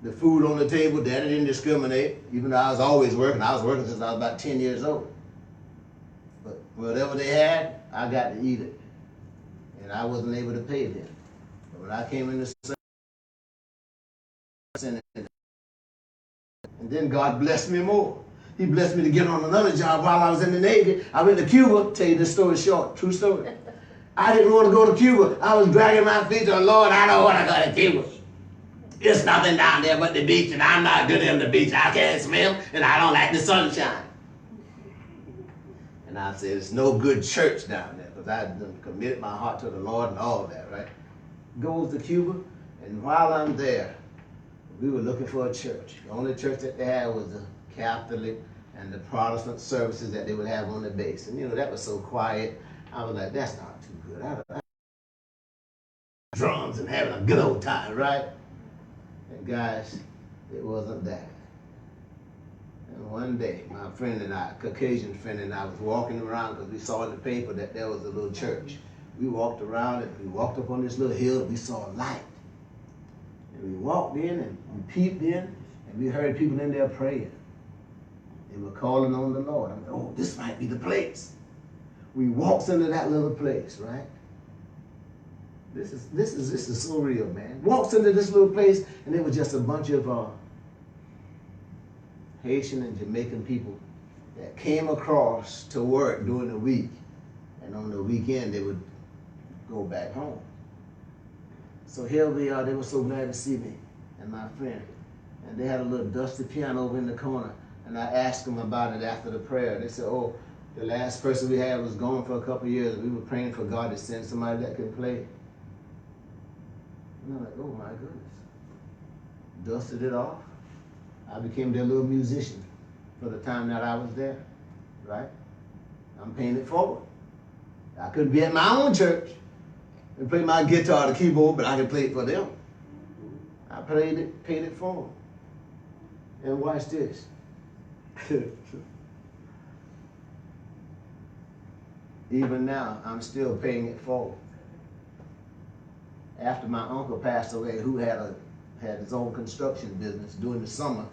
the food on the table, Daddy didn't discriminate. Even though I was always working. I was working since I was about 10 years old. But whatever they had, I got to eat it. And I wasn't able to pay them. But when I came in the Senate, and then God blessed me more. He blessed me to get on another job while I was in the Navy. I went to Cuba. Tell you this story short, true story. I didn't want to go to Cuba. I was dragging my feet to the Lord. I don't want to go to Cuba. There's nothing down there but the beach, and I'm not good in the beach. I can't swim, and I don't like the sunshine. And I said, there's no good church down there, because I had committed my heart to the Lord and all that, right? Goes to Cuba, and while I'm there, we were looking for a church. The only church that they had was the Catholic and the Protestant services that they would have on the base. And you know, that was so quiet. I was like, that's not too good. I drums and having a good old time, right? And guys, it wasn't that. And one day, my friend and I, Caucasian friend and I, was walking around because we saw in the paper that there was a little church. We walked around and we walked up on this little hill and we saw a light. And we walked in and we peeped in and we heard people in there praying. They were calling on the Lord. I'm like, oh, this might be the place. We walked into that little place, right? This is so real, man. Walks into this little place, and it was just a bunch of Haitian and Jamaican people that came across to work during the week, and on the weekend they would go back home. So here we are. They were so glad to see me and my friend, and they had a little dusty piano over in the corner, and I asked them about it after the prayer. They said, "Oh, the last person we had was gone for a couple of years. We were praying for God to send somebody that could play." And I'm like, oh my goodness. Dusted it off. I became their little musician for the time that I was there, right? I'm paying it forward. I couldn't be at my own church and play my guitar or the keyboard, but I could play it for them. I paid it forward. And watch this. Even now, I'm still paying it forward. After my uncle passed away, who had his own construction business, during the summer,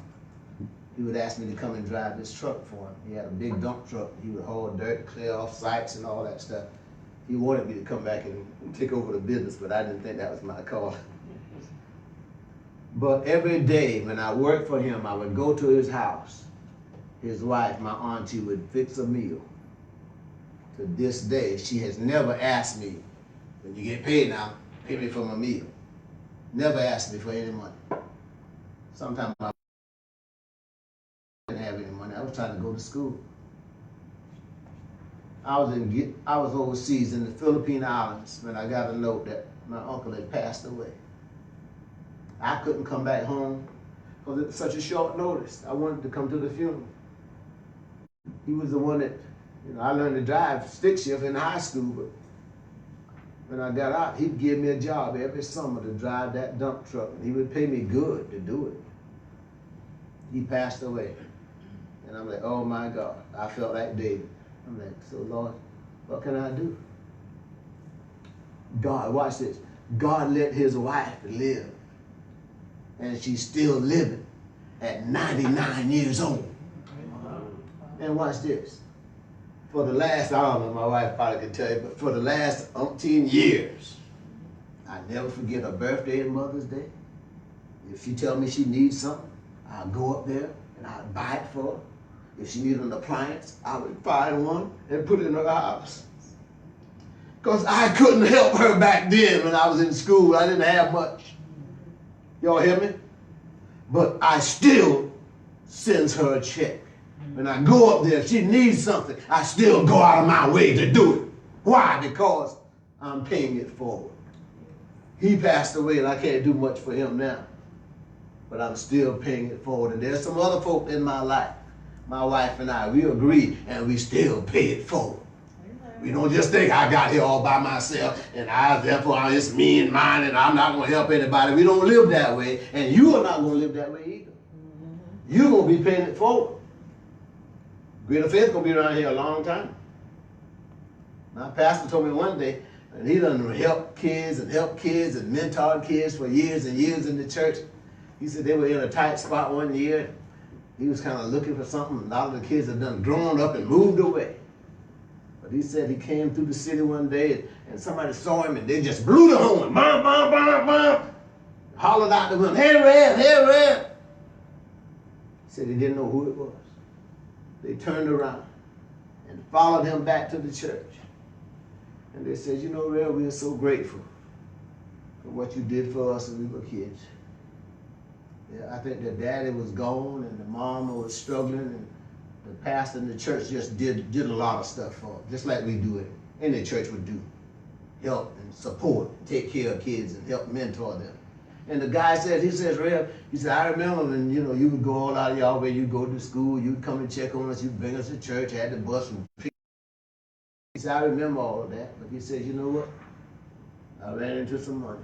he would ask me to come and drive this truck for him. He had a big dump truck. He would haul dirt, clear off sites and all that stuff. He wanted me to come back and take over the business, but I didn't think that was my call. But every day when I worked for him, I would go to his house. His wife, my auntie, would fix a meal. To this day, she has never asked me, when you get paid now, pay me for my meal. Never asked me for any money. Sometimes I didn't have any money. I was trying to go to school. I was overseas in the Philippine Islands when I got a note that my uncle had passed away. I couldn't come back home because it was such a short notice. I wanted to come to the funeral. He was the one that, I learned to drive stick shift in high school, but when I got out, he'd give me a job every summer to drive that dump truck, and he would pay me good to do it. He passed away. And I'm like, oh my God, I felt like David. I'm like, so Lord, what can I do? God, watch this. God let his wife live, and she's still living at 99 years old. And watch this. For the last, I don't know, my wife probably could tell you, but for the last umpteen years, I never forget her birthday and Mother's Day. If she tell me she needs something, I'll go up there and I'll buy it for her. If she needed an appliance, I would find one and put it in her house. Because I couldn't help her back then when I was in school. I didn't have much. Y'all hear me? But I still sends her a check. When I go up there, if she needs something, I still go out of my way to do it. Why? Because I'm paying it forward. He passed away and I can't do much for him now. but I'm still paying it forward. And there's some other folk in my life, my wife and I, we agree, and we still pay it forward. We don't just think I got here all by myself and therefore it's me and mine and I'm not going to help anybody. We don't live that way, and you are not going to live that way either. You're going to be paying it forward. Greater faith is going to be around here a long time. My pastor told me one day, and he done help kids and mentored kids for years and years in the church. He said they were in a tight spot one year. He was kind of looking for something. A lot of the kids had done grown up and moved away. But he said he came through the city one day and somebody saw him and they just blew the horn. Bum, bum, bum, bum. Hollered out to him, "Hey, Red, hey, Red." He said he didn't know who it was. They turned around and followed him back to the church. And they said, "You know, Red, we are so grateful for what you did for us when we were kids. Yeah, I think their daddy was gone and the mama was struggling and the pastor in the church just did a lot of stuff for them, just like we do it. Any church would do. Help and support, take care of kids and help mentor them." And the guy said, he said, "I remember when, you would go all out of y'all way, you'd go to school, you'd come and check on us, you'd bring us to church, had the bus and pick." He said, "I remember all of that." But he said, "You know what? I ran into some money."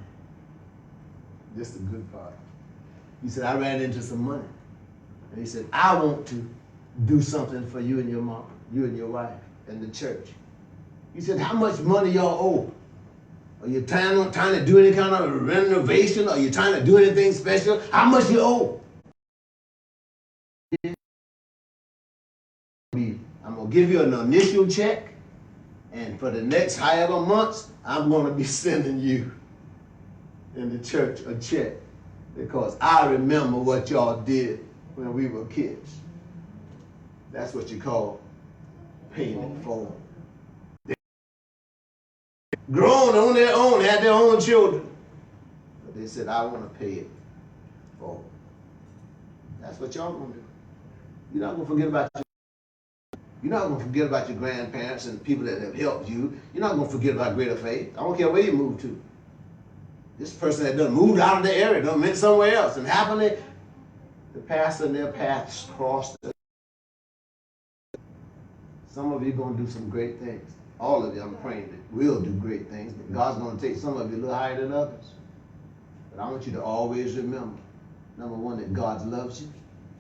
This is the good part. He said, "I ran into some money." And he said, "I want to do something for you and your mom, you and your wife, and the church." He said, "How much money y'all owe? Are you trying to do any kind of renovation? Are you trying to do anything special? How much you owe?" "I'm going to give you an initial check, and for the next however months, I'm going to be sending you in the church a check because I remember what y'all did when we were kids." That's what you call paying it forward. Grown on their own, had their own children. But they said, "I want to pay it forward." That's what y'all going to do. You're not going to forget about You're not going to forget about your grandparents and people that have helped you. You're not going to forget about Greater Faith. I don't care where you move to. This person that done moved out of the area, done went somewhere else, and happily the pastor and their paths crossed. Some of you are going to do some great things. All of you, I'm praying, that will do great things, but God's going to take some of you a little higher than others. But I want you to always remember, number one, that God loves you.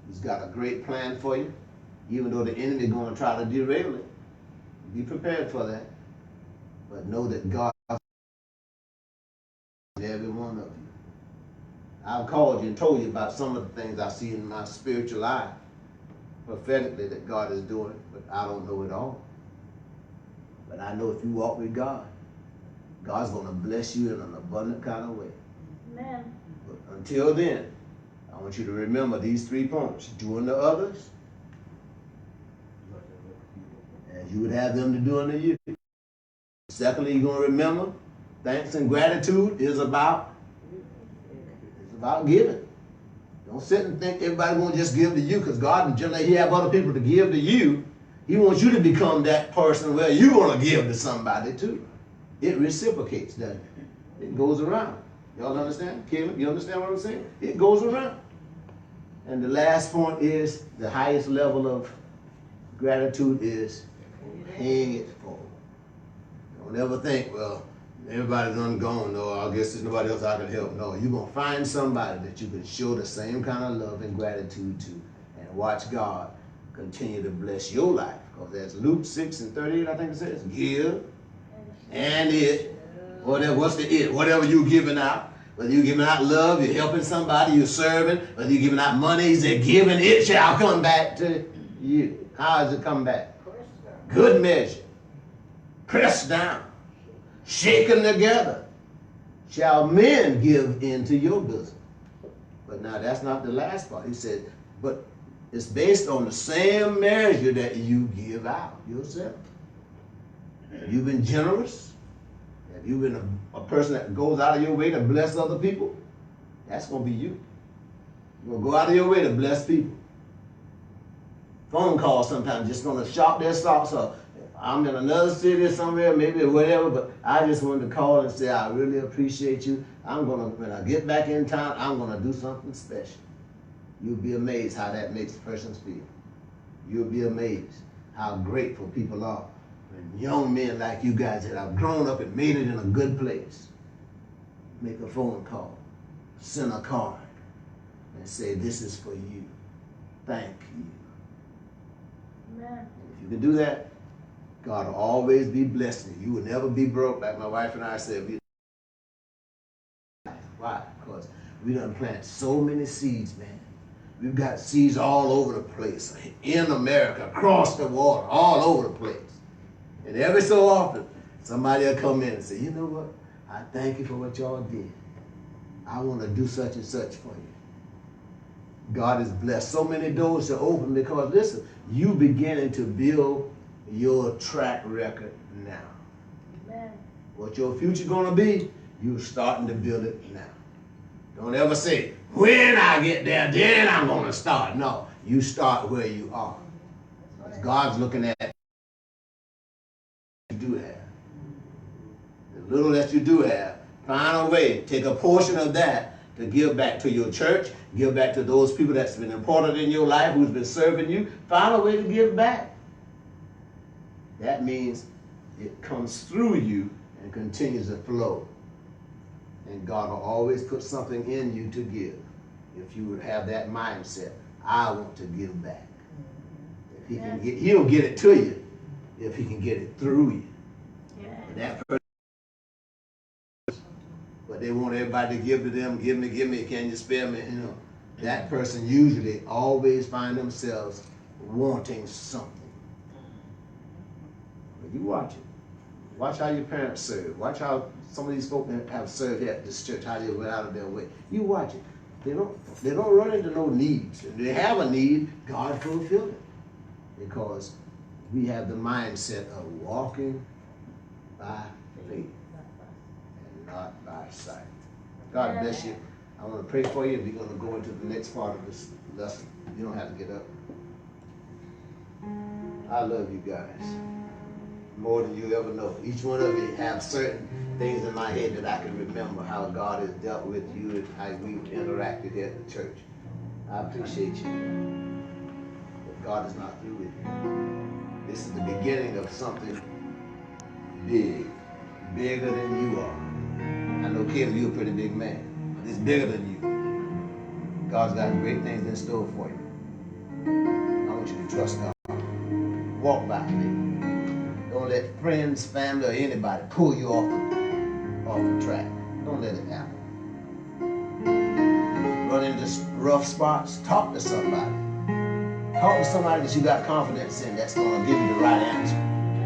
He's got a great plan for you. Even though the enemy is going to try to derail it, be prepared for that. But know that God loves every one of you. I've called you and told you about some of the things I see in my spiritual life, prophetically, that God is doing, but I don't know it all. But I know if you walk with God, God's going to bless you in an abundant kind of way. Amen. But until then, I want you to remember these 3 points. Do unto others as you would have them to do unto you. Secondly, you're going to remember thanks and gratitude is about giving. Don't sit and think everybody's going to just give to you, because God, generally, He have other people to give to you. He wants you to become that person where you're going to give to somebody too. It reciprocates, doesn't it? It goes around. Y'all understand? Caleb, you understand what I'm saying? It goes around. And the last point is the highest level of gratitude is paying it forward. Don't ever think, well, everybody's gone, no, I guess there's nobody else I can help. No, you're going to find somebody that you can show the same kind of love and gratitude to, and watch God continue to bless your life. Because as Luke 6:38, I think it says, give and it, whatever, what's the it? Whatever you're giving out, whether you're giving out love, you're helping somebody, you're serving, whether you're giving out money, He said, give and it shall come back to you. How does it come back? Good measure, pressed down, shaken together, shall men give into your bosom. But now that's not the last part. He said, but it's based on the same measure that you give out yourself. Have you been generous? Have you been a person that goes out of your way to bless other people? That's going to be you. You're going to go out of your way to bless people. Phone calls sometimes just going to shock their socks up. I'm in another city somewhere, maybe whatever, but I just wanted to call and say, I really appreciate you. When I get back in town, I'm going to do something special. You'll be amazed how that makes persons feel. You'll be amazed how grateful people are when young men like you guys that have grown up and made it in a good place make a phone call, send a card, and say, this is for you. Thank you. Amen. And if you can do that, God will always be blessing you. You will never be broke, like my wife and I said. Why? Because we done planted so many seeds, man. We've got seeds all over the place, in America, across the water, all over the place. And every so often, somebody will come in and say, you know what? I thank you for what y'all did. I want to do such and such for you. God has blessed so many doors to open because, listen, you beginning to build your track record now. Amen. What your future going to be, you're starting to build it now. Don't ever say, when I get there, then I'm going to start. No, you start where you are. Because God's looking at what you do have. The little that you do have, find a way, take a portion of that to give back to your church, give back to those people that's been important in your life, who's been serving you. Find a way to give back. That means it comes through you and continues to flow. And God will always put something in you to give. If you would have that mindset, I want to give back. If he can get, he'll get it to you if he can get it through you. But that person, but they want everybody to give to them, give me, can you spare me? You know, that person usually always find themselves wanting something. But you watch it. Watch how your parents serve. Watch how some of these folks have served at this church, how they went out of their way. You watch it. They don't run into no needs. If they have a need, God fulfill it. Because we have the mindset of walking by faith and not by sight. God bless you. I want to pray for you. We're going to go into the next part of this lesson. You don't have to get up. I love you guys more than you ever know. Each one of you have certain things in my head that I can remember how God has dealt with you and how we've interacted here at the church. I appreciate you. But God is not through with you. This is the beginning of something big, bigger than you are. I know, Caleb, you're a pretty big man, but it's bigger than you. God's got great things in store for you. I want you to trust God. Walk by faith. Don't let friends, family, or anybody pull you off the track. Don't let it happen. Run into rough spots, talk to somebody. Talk to somebody that you got confidence in that's going to give you the right answer.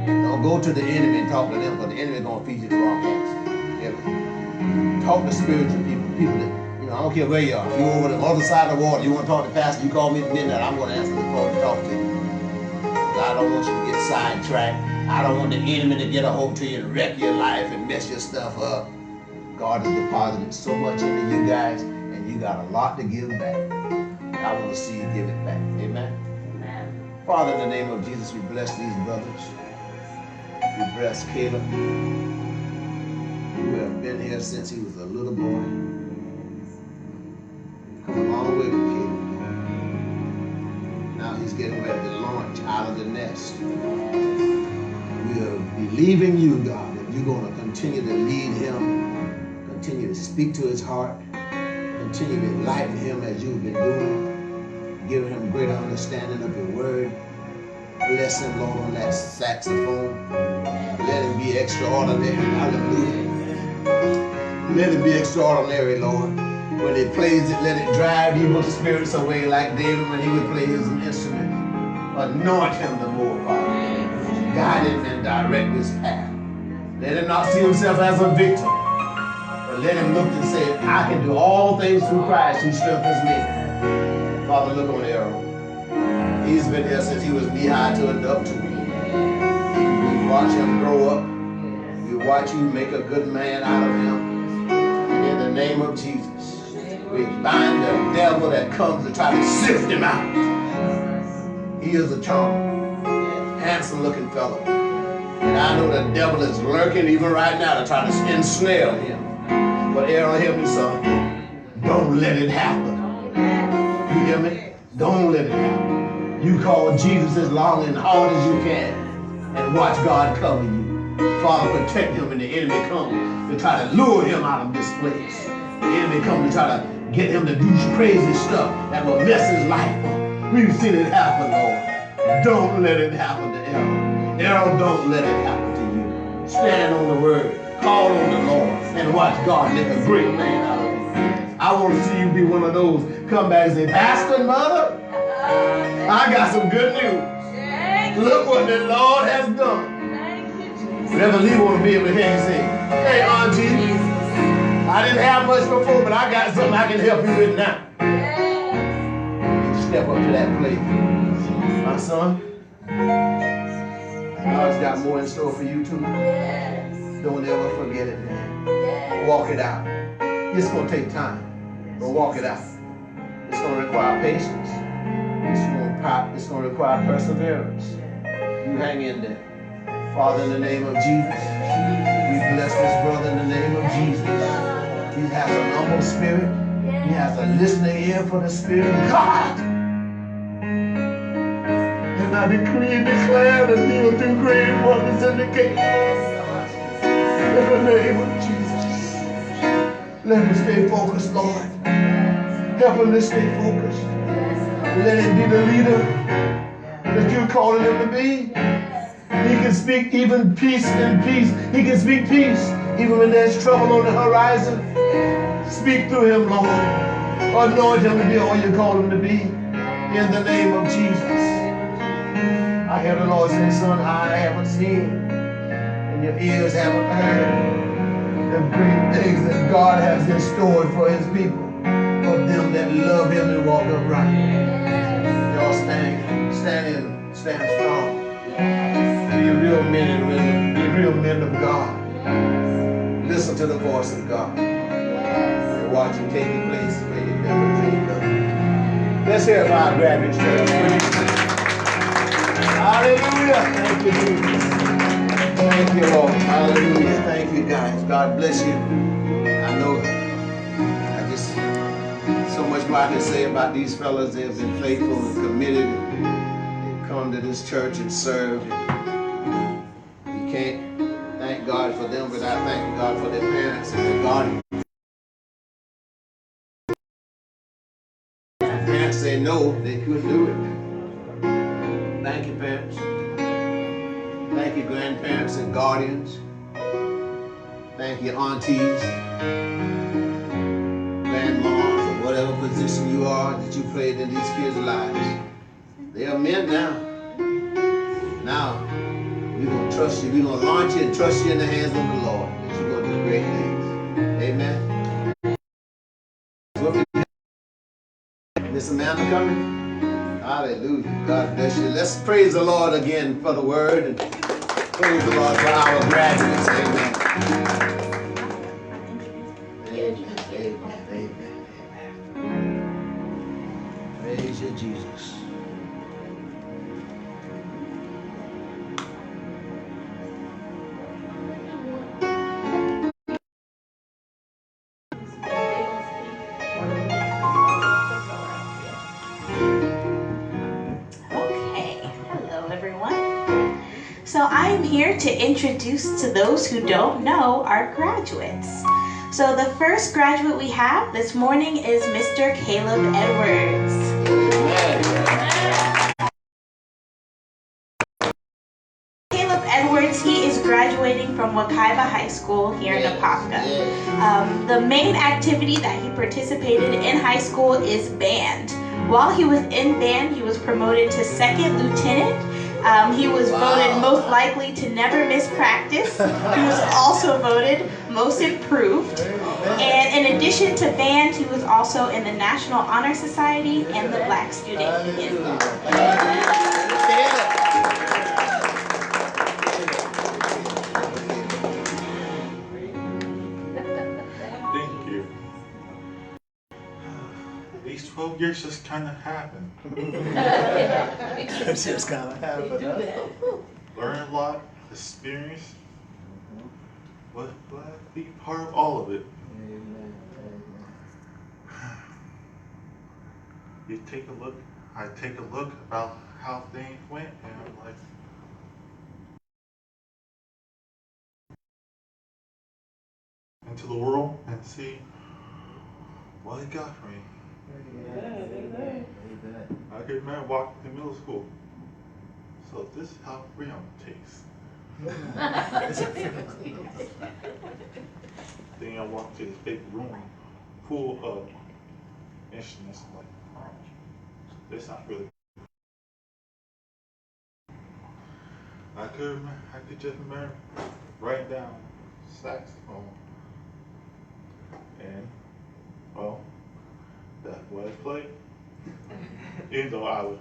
Don't go to the enemy and talk to them, because the enemy is going to feed you the wrong answer. Talk to spiritual people, people that, you know, I don't care where you are. If you're over the other side of the water, you want to talk to the pastor, you call me at midnight, I'm going to answer the phone and talk to you. I don't want you to get sidetracked. I don't want the enemy to get a hold to you and wreck your life and mess your stuff up. God has deposited so much into you guys, and you got a lot to give back. I want to see you give it back. Amen? Amen. Father, in the name of Jesus, we bless these brothers. We bless Caleb, who have been here since he was a little boy. We've come a long way with Caleb. Now he's getting ready to launch out of the nest. We are believing you, God, that you're going to continue to lead him, continue to speak to his heart, continue to enlighten him as you've been doing, giving him greater understanding of your word. Bless him, Lord, on that saxophone. Let him be extraordinary. Hallelujah. Let it be extraordinary, Lord. When he plays it, let it drive evil spirits away like David when he would play his instrument. Anoint him the more, Father. Guide him and direct his path. Let him not see himself as a victim, but let him look and say, I can do all things through Christ who strengthens me. Father, look on Errol. He's been here since he was knee-high to a duck tree. We watch him grow up. We watch you make a good man out of him. And in the name of Jesus, we bind the devil that comes to try to sift him out. He is a charmer, handsome looking fellow. And I know the devil is lurking even right now to try to ensnare him. But Errol, hear me, son. Don't let it happen. You hear me? Don't let it happen. You call Jesus as long and hard as you can and watch God cover you. Father, protect him when the enemy comes to try to lure him out of this place. The enemy comes to try to get him to do crazy stuff that will mess his life up. We've seen it happen, Lord. Don't let it happen to Errol. Errol, don't let it happen to you. Stand on the word. Call on the Lord and watch God make a great man out of you. I want to see you be one of those come back and say, Pastor, Mother, I got some good news. Look what the Lord has done. Reverend Lee want to be able to hear you say, hey, Auntie, I didn't have much before, but I got something I can help you with now. You step up to that plate. My son, God's got more in store for you too. Don't ever forget it, man. Walk it out. It's going to take time, but walk it out. It's going to require patience. It's going to require perseverance. You hang in there. Father, in the name of Jesus, we bless this brother in the name of Jesus. He has an humble spirit. He has a listening ear for the Spirit of God. And I decree and declare that he will do great wonders in the kingdom. In the name of Jesus. Let him stay focused, Lord. Help him to stay focused. Let him be the leader that you're calling him to be. He can speak even peace in peace. He can speak peace even when there's trouble on the horizon. Speak through him, Lord. Anoint him to be all you call him to be. In the name of Jesus. I hear the Lord say, son, I haven't seen and your ears haven't heard the great things that God has in store for his people, for them that love him and walk upright. Y'all stand strong. Be real men and women. Be real men of God. Listen to the voice of God. And watch him take you places where you never dreamed of. Let's hear it for our graduates, church. Hallelujah. Thank you, Jesus. Thank you, Lord. Hallelujah. Thank you, guys. God bless you. I know so much more I can say about these fellas. They have been faithful and committed. They've come to this church and served. You can't thank God for them without thanking God for their parents and their guardians. If parents say no, they couldn't do it. Thank you, parents. Thank you, grandparents and guardians. Thank you, aunties, grandmas, or whatever position you are that you played in these kids' lives. They are men now. Now, we're going to trust you. We're going to launch you and trust you in the hands of the Lord. That you're going to do great things. Amen. Miss Amanda coming? Hallelujah. God bless you. Let's praise the Lord again for the word. And praise the Lord for our graduates. Amen. Amen. Praise you, Jesus. So I am here to introduce to those who don't know our graduates. So the first graduate we have this morning is Mr. Caleb Edwards. Caleb Edwards, he is graduating from Wakaiba High School here in Apopka. The main activity that he participated in high school is band. While he was in band, he was promoted to second lieutenant. He was voted most likely to never miss practice. He was also voted most improved. And in addition to band, he was also in the National Honor Society and the Black Student Union. Thank you. These 12 years just kind of happened. It just kind of happened. Learn a lot, experience. But be part of all of it. you take a look. I take a look about how things went, and I'm like, into the world and see what it got for me. I could remember walking to middle school. So this is how freedom tastes. Then I walked to this big room full of instruments. I'm like, oh, this not really. I could just remember writing down saxophone, and well, that's what I played. Even though I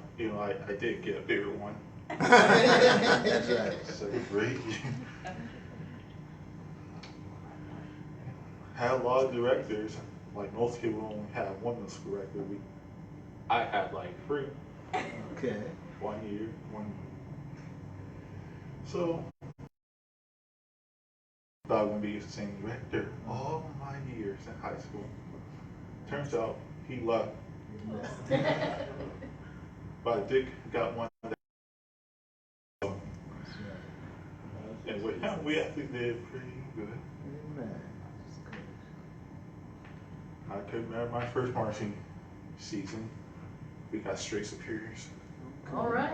did get a bigger one. That's right. Second grade. Had a lot of directors. Like most people only have one musical director. I had like 3. Okay. 1 year, one. So thought I was gonna be the same director all my years in high school. Turns out he left. But I did got one. And with him, we actually did pretty good. I could remember my first marching season. We got straight superiors. All right.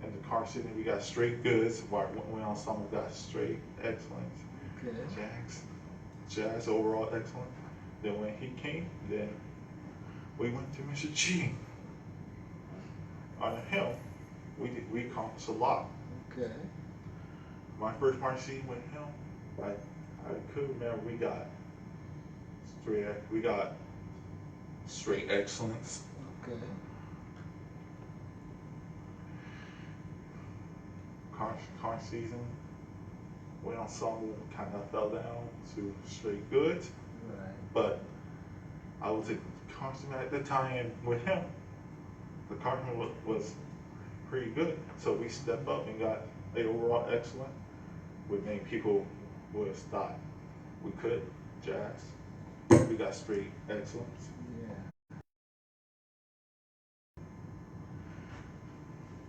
In the car season, we got straight goods. While we ensemble got straight excellence. Okay. Jazz overall excellent. Then when he came, then we went to Mr. Cheating. On him, we accomplished a lot. Okay. My first marching season with him, I could remember we got straight excellence. Okay. Car season, we ensemble kind of fell down to straight goods. Right. But I was a consummate at the time with him. The cartoon was pretty good, so we stepped up and got a overall excellent. With many people would have thought we could jazz. We got straight excellence. Yeah.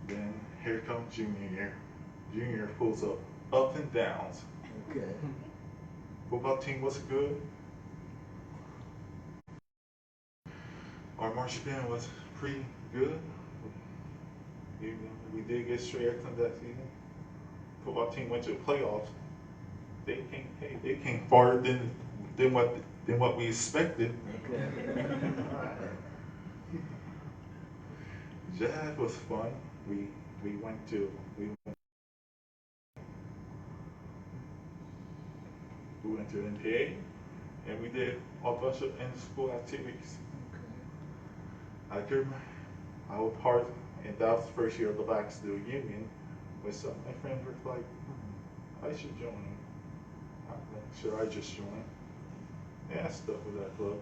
Then here comes junior year. Junior year pulls up and downs. Okay. Football team was good. Our marching band was pretty good. Even though we did get straight excellent that season. Football team went to the playoffs. They came farther than what we expected. Okay. Jazz was fun. We went to NPA, and we did a bunch of in-school activities. Okay. I was part, and that was the first year of the Black Student Union. With some of my friends were like, I should join. I'm like, should I just join? Yeah, I stuck with that club.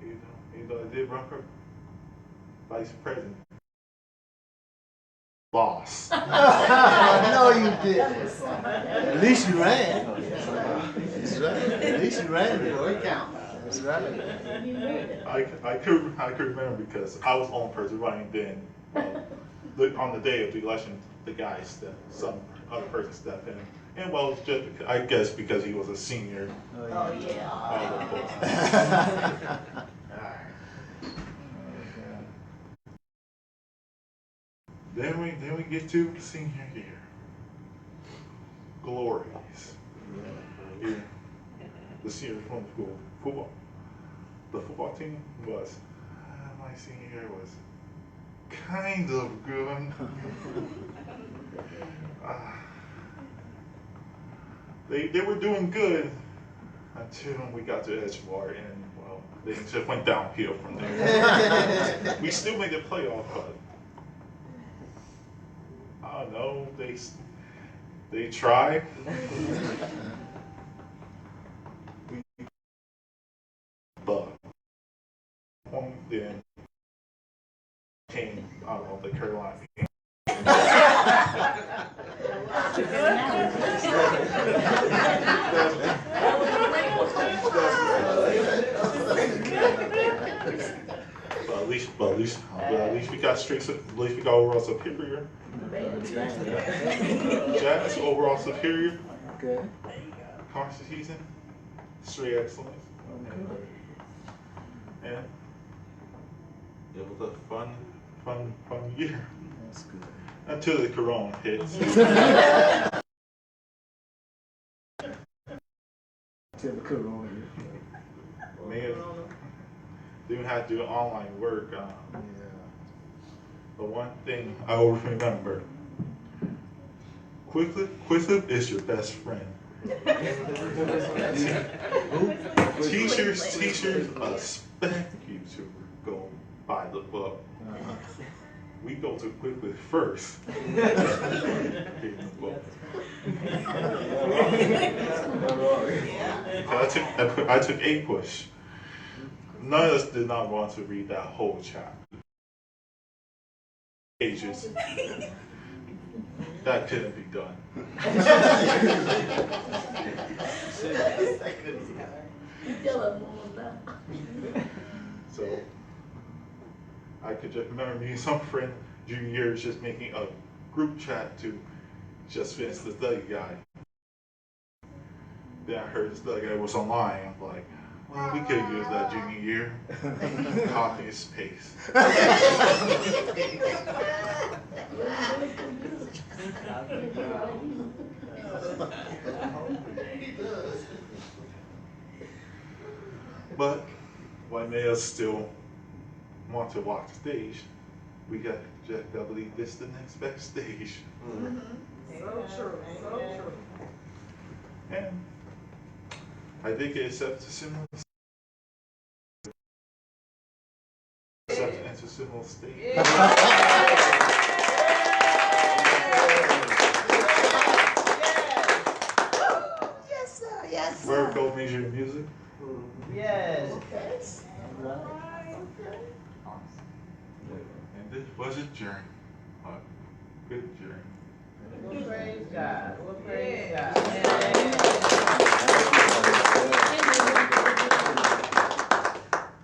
Even though I did run for vice president. Lost. No, you didn't. At least you ran. That's right. At least you ran before it counted. That's right. I could remember because I was the only person running then. On the day of the election, some other person stepped in. And well, just I guess because he was a senior. Oh, yeah. Then we get to senior year. Glories. Yeah. The senior from school football. The football team was my senior year was kind of good. They were doing good until we got to Edgewater, and well, they just went downhill from there. We still made the playoff, but I don't know. They tried. But then came, I don't know, the Carolina game. at least we got at least we got overall superior. Jazz overall superior. Okay. Conscious season, straight excellence. And it was a fun year. That's good. Until the corona hits. Till the corona. Man, didn't have to do online work. Yeah. The one thing I always remember, Quizlet is your best friend. Teachers expect you to go buy the book. We go to Quizlet first. Read the book. I took a push. None of us did not want to read that whole chapter. Pages. That couldn't be done. So I could just remember me and some friend junior year just making a group chat to just finish the study guide. Then I heard the study guide was online. I'm like, well, we could use that junior year. Copy and paste. But what made us still want to walk the stage, we got just gotta believe this is the next best stage. Mm-hmm. So true, so true. And I did get accepted to similar state. Yeah. Yes, sir. Yes, Where sir. go major in music. Yes. And this was a journey. A good journey. Well, praise God. Well, praise God.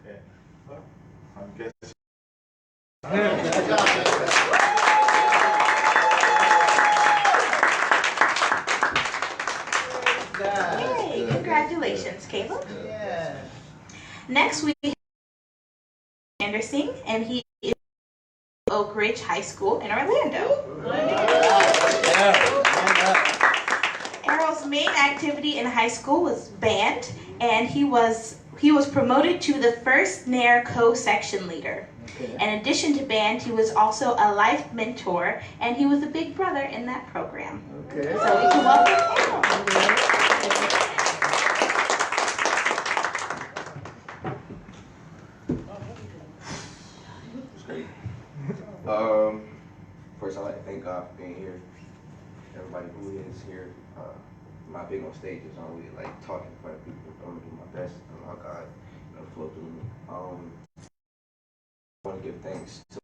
And well, I guess God. Yay, congratulations, Caleb. Yes. Next we have Anderson, and he is at Oak Ridge High School in Orlando. Errol's main activity in high school was band, and he was promoted to the first NAIR co-section leader. Okay. In addition to band, he was also a life mentor, and he was a big brother in that program. Okay. So we can welcome Errol. First, I'd like to thank God for being here. Everybody who is here. My big on stage is on really like talking in front of people. I'm gonna do my best and allow God, flow through me. I want to give thanks to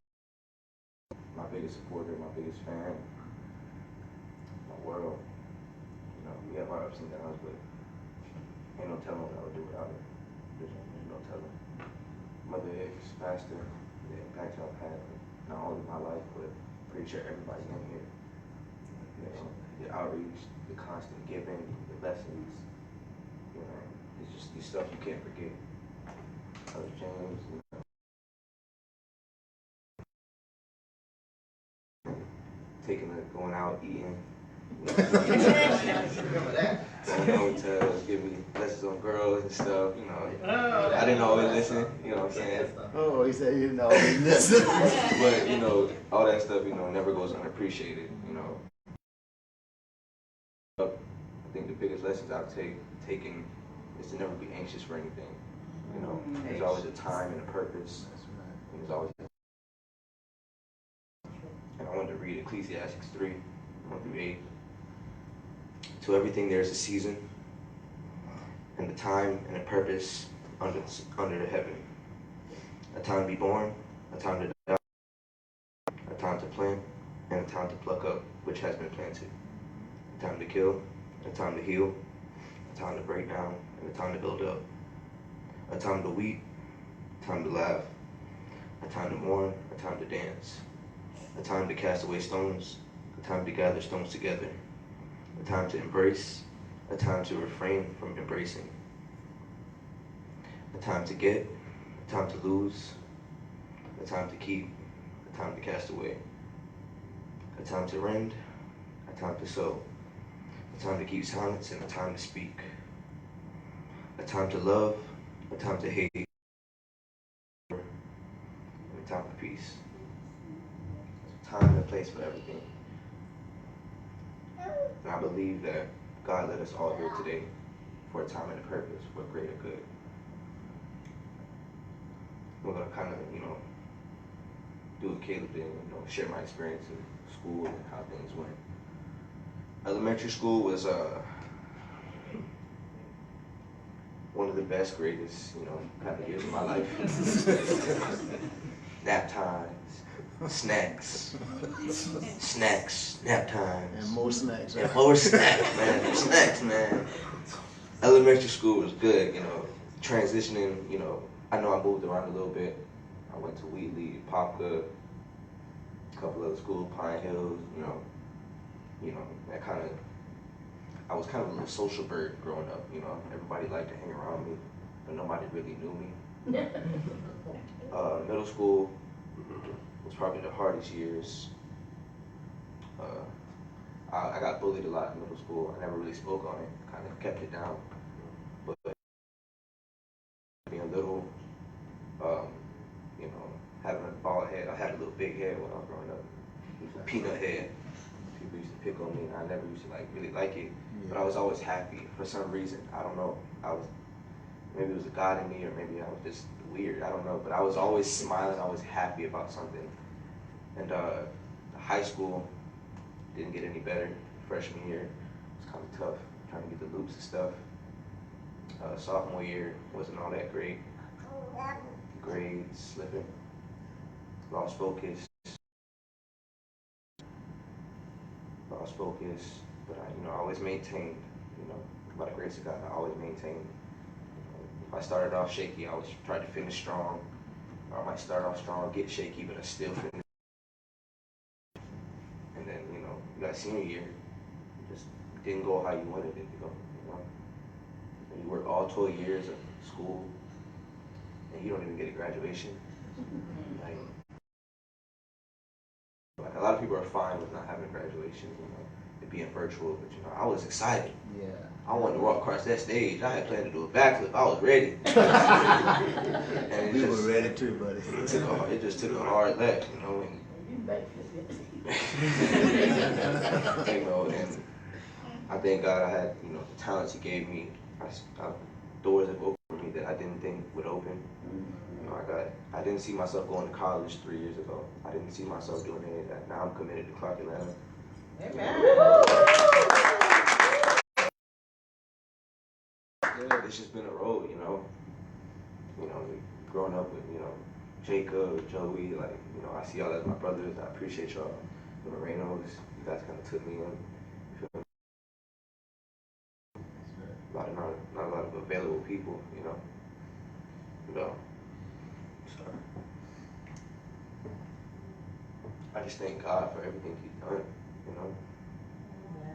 my biggest supporter, my biggest fan, my world. We have our ups and downs, but ain't no telling what I would do without her. There's no telling. Mother Hicks, pastor, the impact y'all had, not only my life, but pretty sure everybody in here. The outreach, the constant giving, the lessons, it's just these stuff you can't forget. James, going out eating. Going hotels, give me lessons on girls and stuff, I didn't always listen, what I'm saying? Oh, he said you didn't always listen. But, all that stuff, never goes unappreciated, I think the biggest lessons I've taken is to never be anxious for anything. There's always a time and a purpose. And there's always. And I wanted to read Ecclesiastes 3, 1 through 8. To everything there is a season, and a time and a purpose under the heaven. A time to be born, a time to die, a time to plant, and a time to pluck up which has been planted. A time to kill, a time to heal, a time to break down, and a time to build up. A time to weep, a time to laugh, a time to mourn, a time to dance, a time to cast away stones, a time to gather stones together, a time to embrace, a time to refrain from embracing, a time to get, a time to lose, a time to keep, a time to cast away, a time to rend, a time to sow, a time to keep silence and a time to speak, a time to love, a time to hate, and a time for peace. There's a time and a place for everything. And I believe that God led us all here today for a time and a purpose, for a greater good. We're gonna kind of, do what Caleb did, share my experience in school and how things went. Elementary school was one of the best, greatest, kind of years of my life. Nap times, snacks, nap times. And more snacks. And more snacks, man. Snacks, man. Elementary school was good, transitioning, I know I moved around a little bit. I went to Wheatley, Popka, a couple other schools, Pine Hills, that kind of, I was kind of a little social bird growing up, everybody liked to hang around me, but nobody really knew me. Middle school was probably the hardest years. I got bullied a lot in middle school. I never really spoke on it, kind of kept it down. But being little, having a bald head, I had a little big head when I was growing up. Peanut head. People used to pick on me, and I never used to really like it. But I was always happy for some reason. I don't know. Maybe it was a God in me, or maybe I was just weird. I don't know. But I was always smiling. I was happy about something. And high school didn't get any better. Freshman year was kind of tough, trying to get the loops and stuff. Sophomore year wasn't all that great. Grades slipping. Lost focus. But I always maintained, by the grace of God, I always maintained. If I started off shaky, I always tried to finish strong. Or I might start off strong, get shaky, but I still finish. And then, you got senior year, it just didn't go how you wanted it to go, And you work all 12 years of school, and you don't even get a graduation. Like a lot of people are fine with not having a graduation, it being virtual, but I was excited. Yeah. I wanted to walk across that stage. I had planned to do a backflip. I was ready. And We were ready too, buddy. It just took a hard left, and and I thank God I had, the talents He gave me. Doors have opened for me that I didn't think would open. I didn't see myself going to college 3 years ago. I didn't see myself doing any of that. Now I'm committed to Clark Atlanta. Amen. It's just been a road, growing up with, Jacob, Joey, I see y'all as my brothers. I appreciate y'all. The Morenos, you guys kind of took me in. Not a lot of available people, So I just thank God for everything He's done,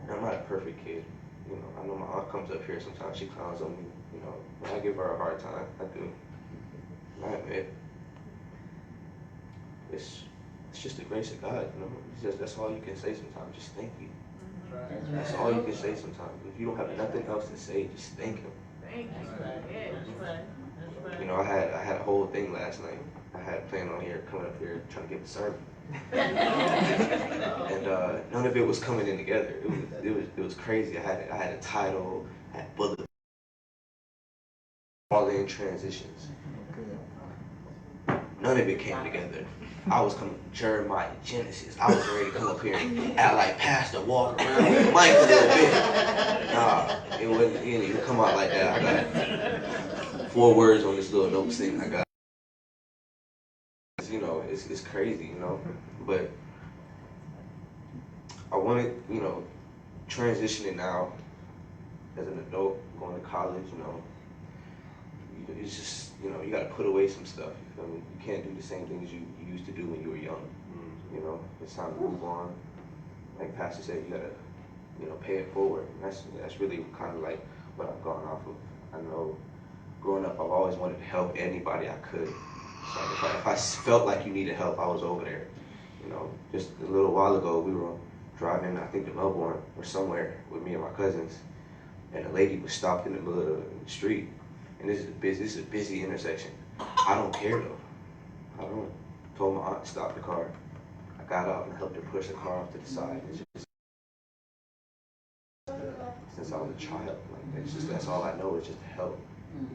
I'm not a perfect kid, I know my aunt comes up here sometimes, she clowns on me, but I give her a hard time, I do. I admit, it's just the grace of God, that's all you can say sometimes, just thank you. That's all you can say sometimes. If you don't have nothing else to say, just thank Him. Thank you. That's right. I had a whole thing last night. I had planned on coming up here trying to give a sermon. And none of it was coming in together. It was crazy. I had a title, I had bullet, all in transitions. None of it came together. I was coming from Jeremiah, Genesis. I was ready to come up here and act like Pastor, walk around with Mike a little bit. Nah, it didn't even come out like that. I got 4 words on this little note thing. I got, it's crazy, But I wanted, transitioning now as an adult, going to college, it's just, you know, you got to put away some stuff. You feel me? You can't do the same things you used to do when you were young. You know, it's time to move on. Like Pastor said, you got to, you know, pay it forward. And that's really kind of like what I've gone off of. I know growing up, I've always wanted to help anybody I could. So if I felt like you needed help, I was over there. You know, just a little while ago, we were driving, I think to Melbourne or somewhere with me and my cousins, and a lady was stopped in the middle of the street. And this is a busy intersection. I don't care though. I don't. Told my aunt to stop the car. I got out and helped her push the car off to the side. It's just, since I was a child, like that's all I know is just to help.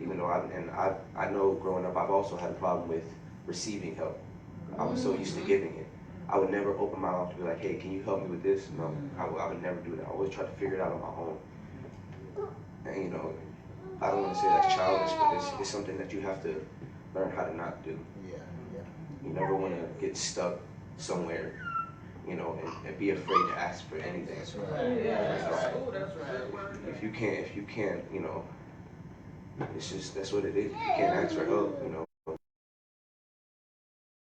Even though I know growing up I've also had a problem with receiving help. I was so used to giving it. I would never open my mouth to be like, hey, can you help me with this? No, I would never do that. I always try to figure it out on my own. And you know, I don't want to say that's childish, but it's something that you have to learn how to not do. You never want to get stuck somewhere, you know, and be afraid to ask for anything. That's right. That's right. If you can't, you know, it's just, that's what it is. You can't ask for help, you know.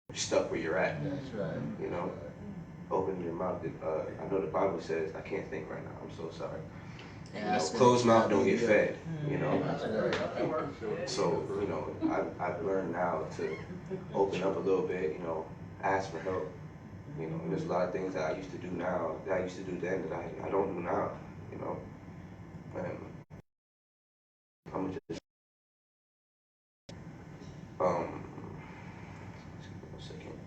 You're stuck where you're at. That's right. You know, open your mouth. I know the Bible says, I can't think right now, I'm so sorry. You know, closed mouth don't get fed, you know. So, you know, I've learned now to open up a little bit, you know, ask for help. You know, and there's a lot of things that I used to do now, that I used to do then that I don't do now, you know. And I'm just, excuse me a second.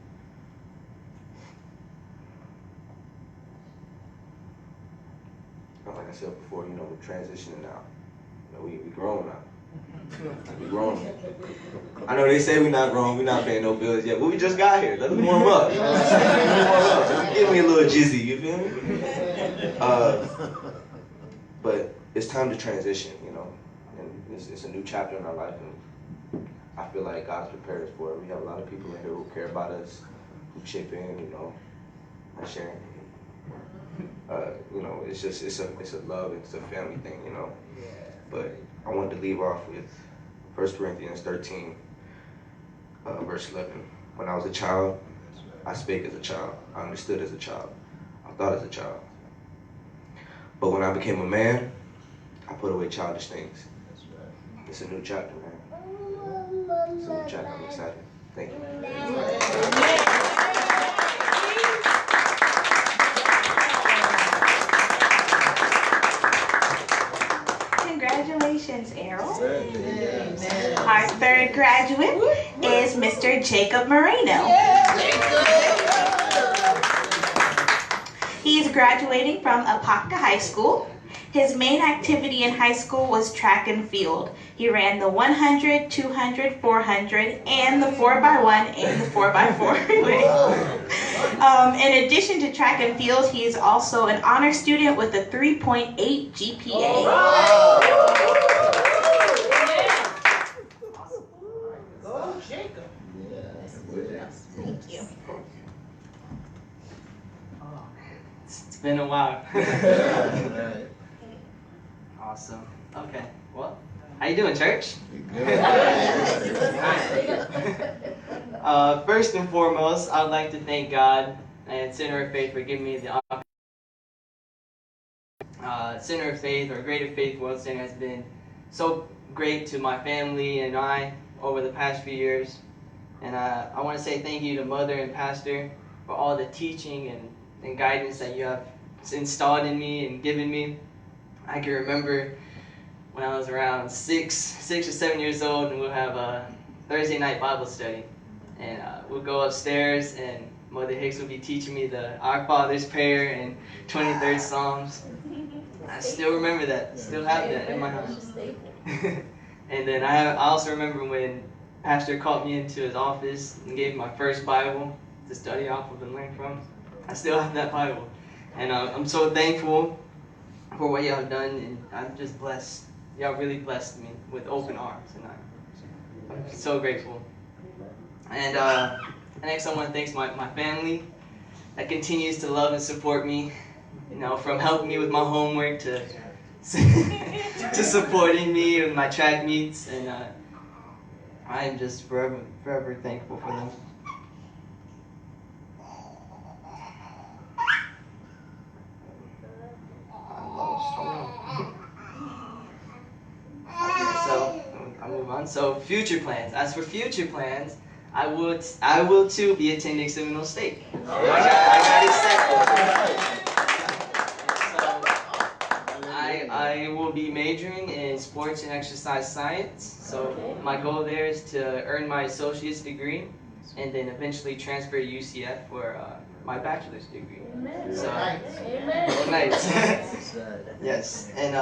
Like I said before, you know, we're transitioning now. You know, we grown now. We grown. I know they say we're not grown, we're not paying no bills yet, but we just got here. Let me warm up. You know what I'm saying? Let me warm up. Give me a little jizzy, you feel me? But it's time to transition, you know. And it's a new chapter in our life, and I feel like God's prepared us for it. We have a lot of people in here who care about us, who chip in, you know, and sharing. You know, it's a love, it's a family thing, you know. But I wanted to leave off with 1 Corinthians 13, verse 11. When I was a child, I spake as a child. I understood as a child. I thought as a child. But when I became a man, I put away childish things. It's a new chapter, man. It's a new chapter. I'm excited. Thank you. Congratulations, Errol. Our third graduate is Mr. Jacob Moreno. He's graduating from Apopka High School. His main activity in high school was track and field. He ran the 100, 200, 400, and the 4x1 and the 4x4 relay. In addition to track and field, he is also an honor student with a 3.8 GPA. Go, Jacob. Thank you. It's been a while. Awesome. Okay. Well, how you doing, church? First and foremost, I'd like to thank God and Center of Faith for giving me the opportunity. Center of Faith, or Greater Faith World Center, has been so great to my family and I over the past few years. And I want to say thank you to Mother and Pastor for all the teaching and guidance that you have installed in me and given me. I can remember when I was around 6 or 7 years old, and we'll have a Thursday night Bible study. And we'll go upstairs, and Mother Hicks will be teaching me the Our Father's Prayer and 23rd Psalms. I still remember that. Still have that in my house. And then I also remember when Pastor called me into his office and gave me my first Bible to study off of and learn from. I still have that Bible. And I'm so thankful for what y'all have done, and I'm just blessed. Y'all really blessed me with open arms, and I'm so grateful. And next I want to thank my family that continues to love and support me, you know, from helping me with my homework to to supporting me with my track meets, and I am just forever, forever thankful for them. I'm lost. Hold on. Okay, so I'll move on. So future plans. As for future plans, I will too be attending Seminole State. I got it set. I will be majoring in sports and exercise science. So my goal there is to earn my associate's degree and then eventually transfer to UCF for my bachelor's degree. Amen. So, Amen. nice. Yes, and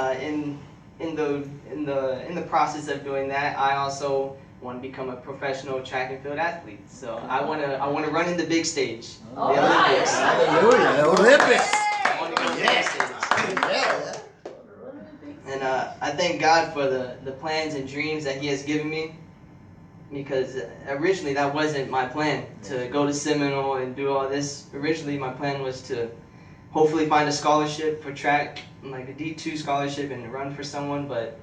in the process of doing that, I also want to become a professional track and field athlete. So I want to run in the big stage, the Olympics. Hallelujah. Olympics. I want to go to the big stage. Yeah. And I thank God for the plans and dreams that He has given me, because originally that wasn't my plan, to go to Seminole and do all this. Originally my plan was to hopefully find a scholarship for track, like a D2 scholarship, and run for someone, but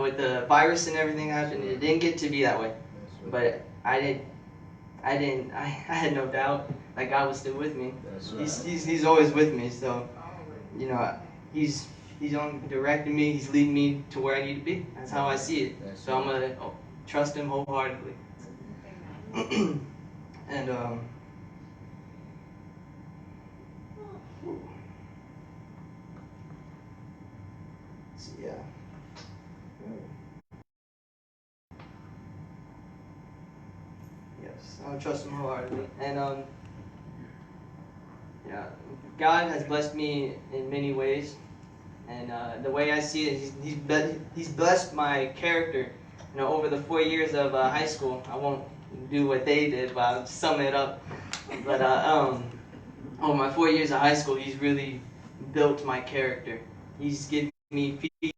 with the virus and everything happening, it didn't get to be that way. But I had no doubt that God was still with me. He's always with me, so you know, He's on directing me, He's leading me to where I need to be. That's how I see it. So I'm gonna trust Him wholeheartedly. And so yeah. Yes, I'll trust Him wholeheartedly. And yeah, God has blessed me in many ways. And the way I see it, He's blessed my character. You know, over the 4 years of high school, I won't do what they did, but I'll sum it up. But over my 4 years of high school, He's really built my character. He's given me feet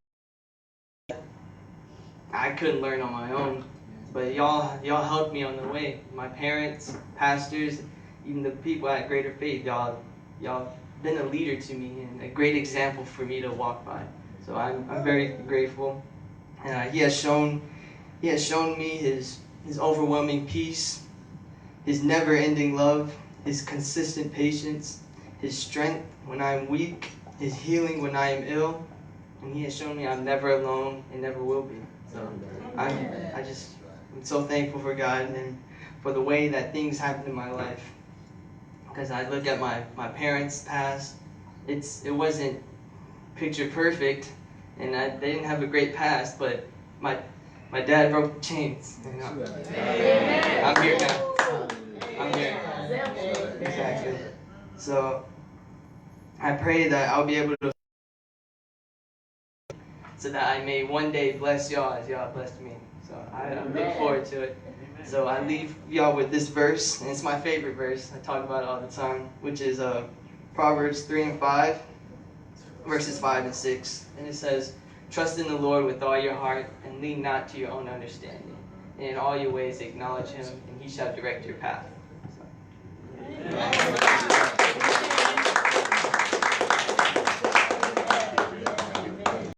I couldn't learn on my own. But y'all helped me on the way. My parents, pastors, even the people at Greater Faith, y'all been a leader to me and a great example for me to walk by. So I'm very grateful. And He has shown me His overwhelming peace, His never-ending love, His consistent patience, His strength when I am weak, His healing when I am ill, and He has shown me I'm never alone and never will be. So I'm so thankful for God and for the way that things happen in my life. Because I look at my parents' past, it wasn't picture perfect, and they didn't have a great past, but my dad broke the chains. You know? I'm here now. I'm here. Exactly. So I pray that I'll be able to, so that I may one day bless y'all as y'all blessed me. So I look forward to it. So I leave y'all with this verse, and it's my favorite verse. I talk about it all the time, which is Proverbs 3:5, verses 5 and 6. And it says, "Trust in the Lord with all your heart, and lean not to your own understanding. And in all your ways acknowledge Him, and He shall direct your path." So.